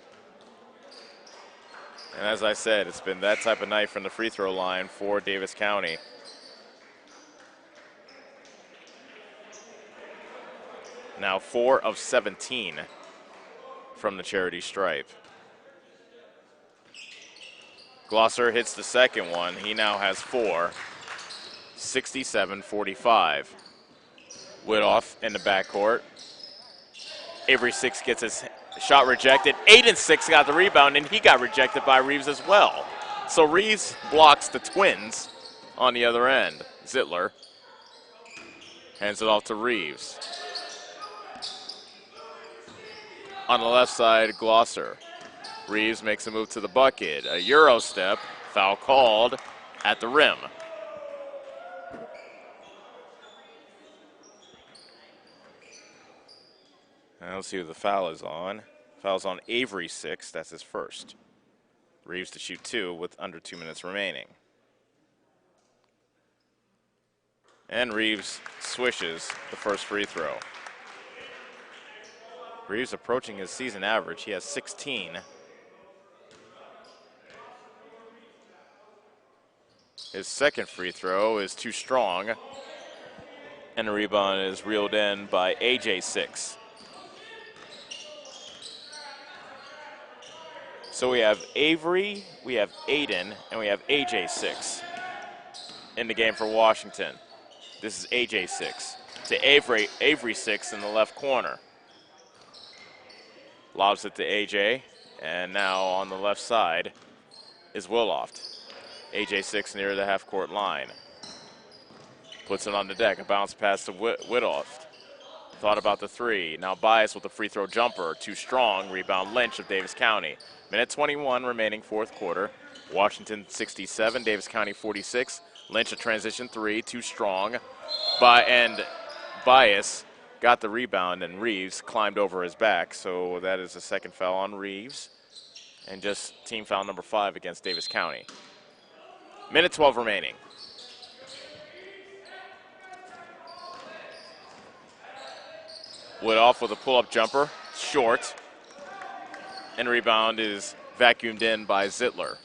And as I said, it's been that type of night from the free throw line for Davis County. Now 4 of 17 from the charity stripe. Glosser hits the second one. He now has 4. 67-45. Withoft in the backcourt. Avery 6 gets his shot rejected. 8-6 got the rebound, and he got rejected by Reeves as well. So Reeves blocks the twins on the other end. Zittler hands it off to Reeves. On the left side, Glosser. Reeves makes a move to the bucket. A Euro step, foul called at the rim. Now let's see who the foul is on. Foul's on Avery 6, that's his first. Reeves to shoot 2 with under 2 minutes remaining. And Reeves swishes the first free throw. Reeves approaching his season average. He has 16. His second free throw is too strong. And the rebound is reeled in by AJ 6. So we have Avery, we have Aiden, and we have AJ 6 in the game for Washington. This is AJ 6 to Avery 6 in the left corner. Lobs it to AJ, and now on the left side is Willoft. AJ 6 near the half-court line. Puts it on the deck, a bounce pass to Willoft. Thought about the three. Now Bias with a free throw jumper. Too strong. Rebound Lynch of Davis County. Minute 21 remaining, fourth quarter. Washington 67, Davis County 46. Lynch a transition three. Too strong. And Bias got the rebound, and Reeves climbed over his back. So that is a second foul on Reeves. And just team foul number 5 against Davis County. Minute 12 remaining. Woodhoff with a pull-up jumper, short. And rebound is vacuumed in by Zittler.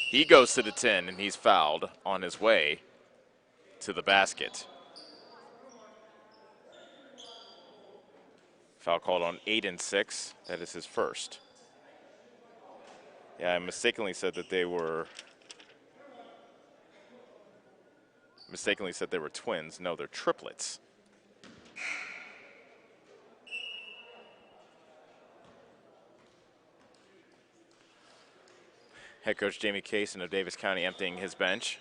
He goes to the 10, and he's fouled on his way to the basket. Foul called on Aiden 6. That is his first. Yeah, I mistakenly said they were twins. No, they're triplets. Head coach Jamie Cason of Davis County emptying his bench.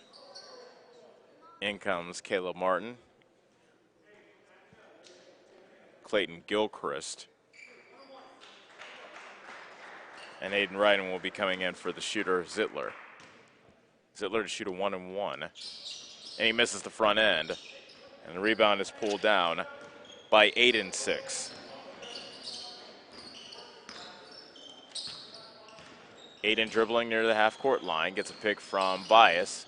In comes Caleb Martin, Clayton Gilchrist, and Aiden Ryden will be coming in for the shooter Zittler. Zittler to shoot a 1-and-1, and he misses the front end, and the rebound is pulled down by Aiden 6. Aiden dribbling near the half-court line, gets a pick from Bias,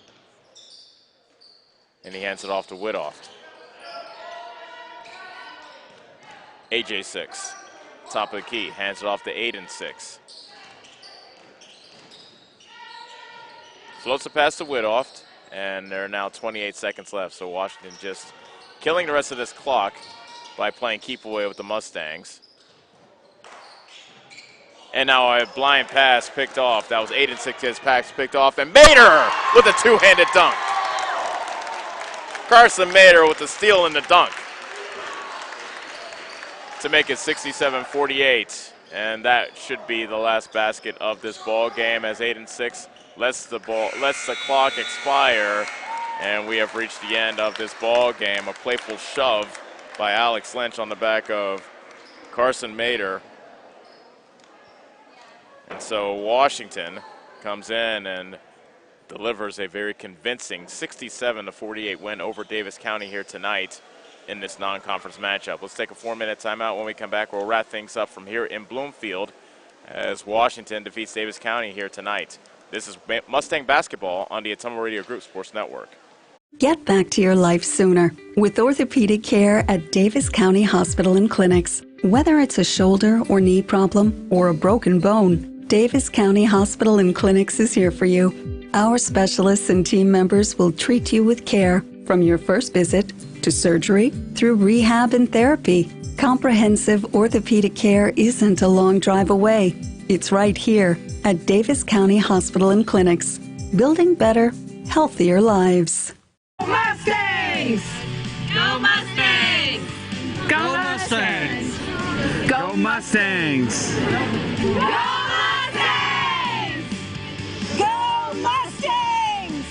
and he hands it off to Widoft. AJ 6, top of the key, hands it off to Aiden 6. Floats the pass to Widoft, and there are now 28 seconds left, so Washington just killing the rest of this clock by playing keep away with the Mustangs. And now a blind pass picked off. That was Aiden 6, his pass picked off, and Mater with a two-handed dunk. Carson Mater with the steal and the dunk to make it 67-48. And that should be the last basket of this ball game as Aiden 6 lets the clock expire, and we have reached the end of this ball game. A playful shove by Alex Lynch on the back of Carson Mater. And so Washington comes in and delivers a very convincing 67-48 win over Davis County here tonight in this non-conference matchup. Let's take a 4-minute timeout. When we come back, we'll wrap things up from here in Bloomfield as Washington defeats Davis County here tonight. This is Mustang Basketball on the Ottumwa Radio Group Sports Network. Get back to your life sooner with orthopedic care at Davis County Hospital and Clinics. Whether it's a shoulder or knee problem or a broken bone, Davis County Hospital and Clinics is here for you. Our specialists and team members will treat you with care from your first visit to surgery through rehab and therapy. Comprehensive orthopedic care isn't a long drive away. It's right here at Davis County Hospital and Clinics, building better, healthier lives. Mustangs! Go Mustangs! Go Mustangs! Go Mustangs! Go Mustangs! Go Mustangs!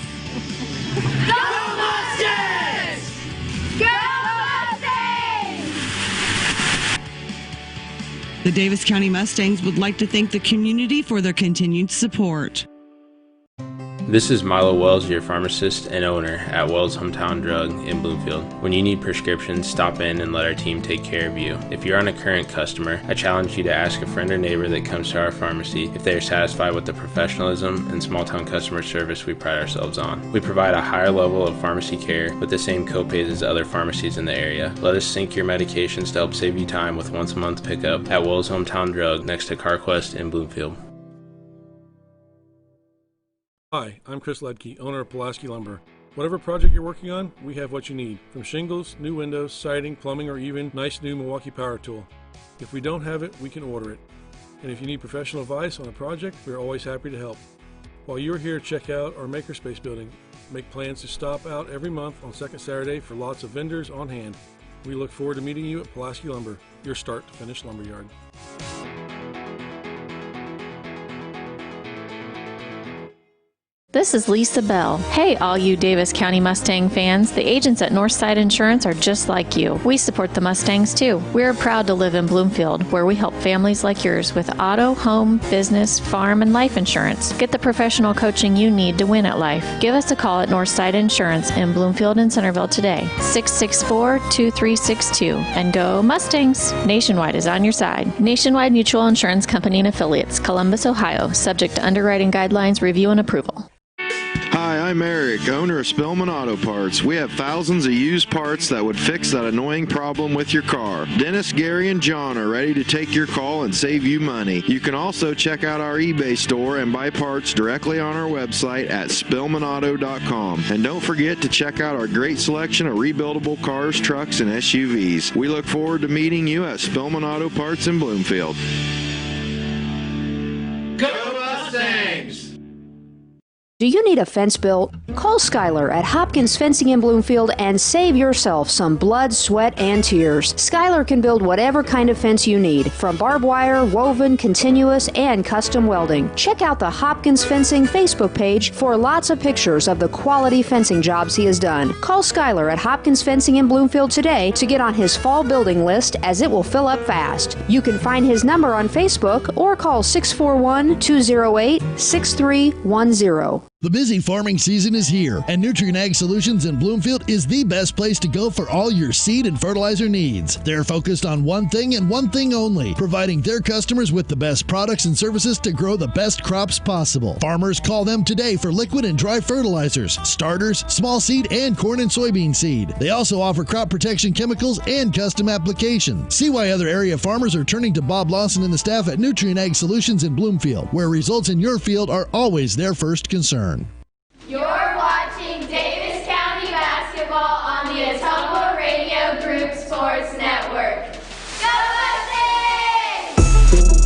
Go Mustangs! Go Mustangs! The Davis County Mustangs would like to thank the community for their continued support. This is Milo Wells, your pharmacist and owner at Wells Hometown Drug in Bloomfield. When you need prescriptions, stop in and let our team take care of you. If you're a current customer, I challenge you to ask a friend or neighbor that comes to our pharmacy if they are satisfied with the professionalism and small-town customer service we pride ourselves on. We provide a higher level of pharmacy care with the same copays as other pharmacies in the area. Let us sync your medications to help save you time with once-a-month pickup at Wells Hometown Drug next to CarQuest in Bloomfield. Hi, I'm Chris Ledke, owner of Pulaski Lumber. Whatever project you're working on, we have what you need. From shingles, new windows, siding, plumbing, or even nice new Milwaukee power tool. If we don't have it, we can order it. And if you need professional advice on a project, we're always happy to help. While you're here, check out our Makerspace building. Make plans to stop out every month on second Saturday for lots of vendors on hand. We look forward to meeting you at Pulaski Lumber, your start to finish lumberyard. This is Lisa Bell. Hey, all you Davis County Mustang fans. The agents at Northside Insurance are just like you. We support the Mustangs too. We're proud to live in Bloomfield, where we help families like yours with auto, home, business, farm, and life insurance. Get the professional coaching you need to win at life. Give us a call at Northside Insurance in Bloomfield and Centerville today, 664-2362. And go Mustangs! Nationwide is on your side. Nationwide Mutual Insurance Company and Affiliates, Columbus, Ohio, subject to underwriting guidelines, review, and approval. Hi, I'm Eric, owner of Spellman Auto Parts. We have thousands of used parts that would fix that annoying problem with your car. Dennis, Gary, and John are ready to take your call and save you money. You can also check out our eBay store and buy parts directly on our website at spellmanauto.com. And don't forget to check out our great selection of rebuildable cars, trucks, and SUVs. We look forward to meeting you at Spellman Auto Parts in Bloomfield. Go Mustangs! Do you need a fence built? Call Skylar at Hopkins Fencing in Bloomfield and save yourself some blood, sweat, and tears. Skylar can build whatever kind of fence you need, from barbed wire, woven, continuous, and custom welding. Check out the Hopkins Fencing Facebook page for lots of pictures of the quality fencing jobs he has done. Call Skylar at Hopkins Fencing in Bloomfield today to get on his fall building list, as it will fill up fast. You can find his number on Facebook or call 641-208-6310. The busy farming season is here, and Nutrien Ag Solutions in Bloomfield is the best place to go for all your seed and fertilizer needs. They're focused on one thing and one thing only, providing their customers with the best products and services to grow the best crops possible. Farmers, call them today for liquid and dry fertilizers, starters, small seed, and corn and soybean seed. They also offer crop protection chemicals and custom application. See why other area farmers are turning to Bob Lawson and the staff at Nutrien Ag Solutions in Bloomfield, where results in your field are always their first concern. You're watching Davis County basketball on the Ottumwa Radio Group Sports Network. Go Mustangs!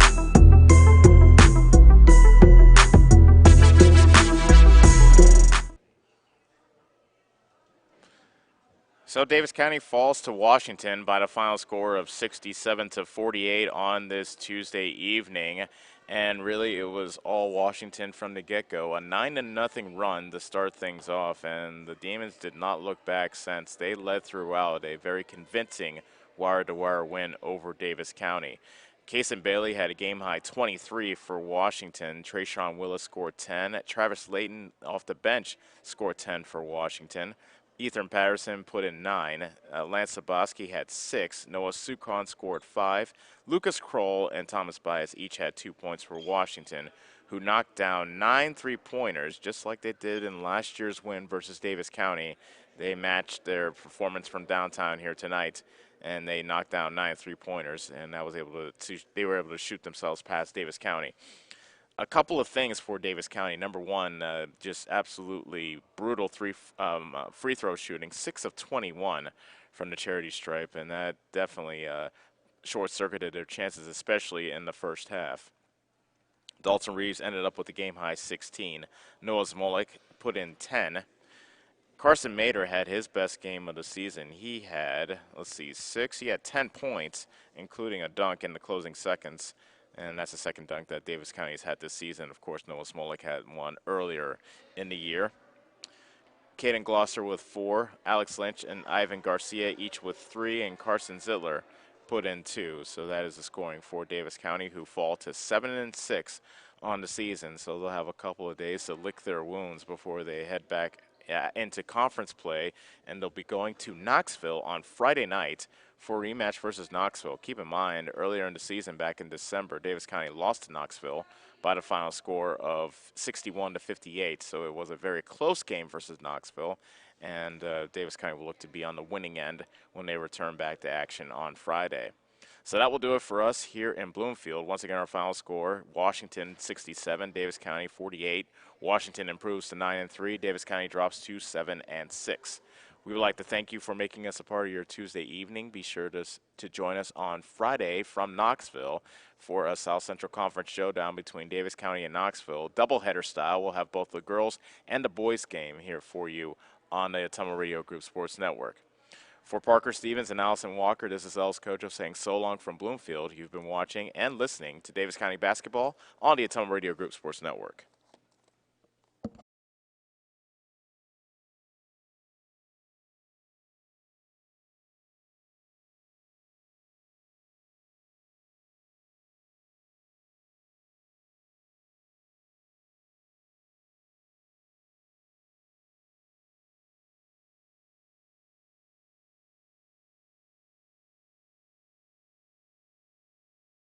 So Davis County falls to Washington by the final score of 67-48 on this Tuesday evening. And really, it was all Washington from the get-go. A 9-0 run to start things off, and the Demons did not look back since. They led throughout, a very convincing wire-to-wire win over Davis County. Kason Bailey had a game-high 23 for Washington. Trayshawn Willis scored 10. Travis Layton off the bench scored 10 for Washington. Ethan Patterson put in 9. Lance Saboski had 6. Noah Sukon scored 5. Lucas Kroll and Thomas Bias each had 2 points for Washington, who knocked down 9 3-pointers, just like they did in last year's win versus Davis County. They matched their performance from downtown here tonight, and they knocked down 9 3-pointers, and that was they were able to shoot themselves past Davis County. A couple of things for Davis County. Number one, just absolutely brutal free throw shooting, 6 of 21 from the charity stripe, and that definitely short-circuited their chances, especially in the first half. Dalton Reeves ended up with a game-high 16. Noah Zmolik put in 10. Carson Mader had his best game of the season. He had, 6. He had 10 points, including a dunk in the closing seconds. And that's the second dunk that Davis County has had this season. Of course, Noah Smolik had one earlier in the year. Caden Glosser with 4. Alex Lynch and Ivan Garcia each with 3. And Carson Zittler put in 2. So that is the scoring for Davis County, who fall to 7-6 on the season. So they'll have a couple of days to lick their wounds before they head back into conference play. And they'll be going to Knoxville on Friday night for a rematch versus Knoxville. Keep in mind, earlier in the season, back in December, Davis County lost to Knoxville by the final score of 61-58. So it was a very close game versus Knoxville, and Davis County will look to be on the winning end when they return back to action on Friday. So that will do it for us here in Bloomfield. Once again, our final score, Washington 67, Davis County 48. Washington improves to 9-3. Davis County drops to 7-6. We would like to thank you for making us a part of your Tuesday evening. Be sure to join us on Friday from Knoxville for a South Central Conference showdown between Davis County and Knoxville. Doubleheader style. We'll have both the girls and the boys game here for you on the Ottumwa Radio Group Sports Network. For Parker Stevens and Allison Walker, this is Els Kojo saying so long from Bloomfield. You've been watching and listening to Davis County basketball on the Ottumwa Radio Group Sports Network.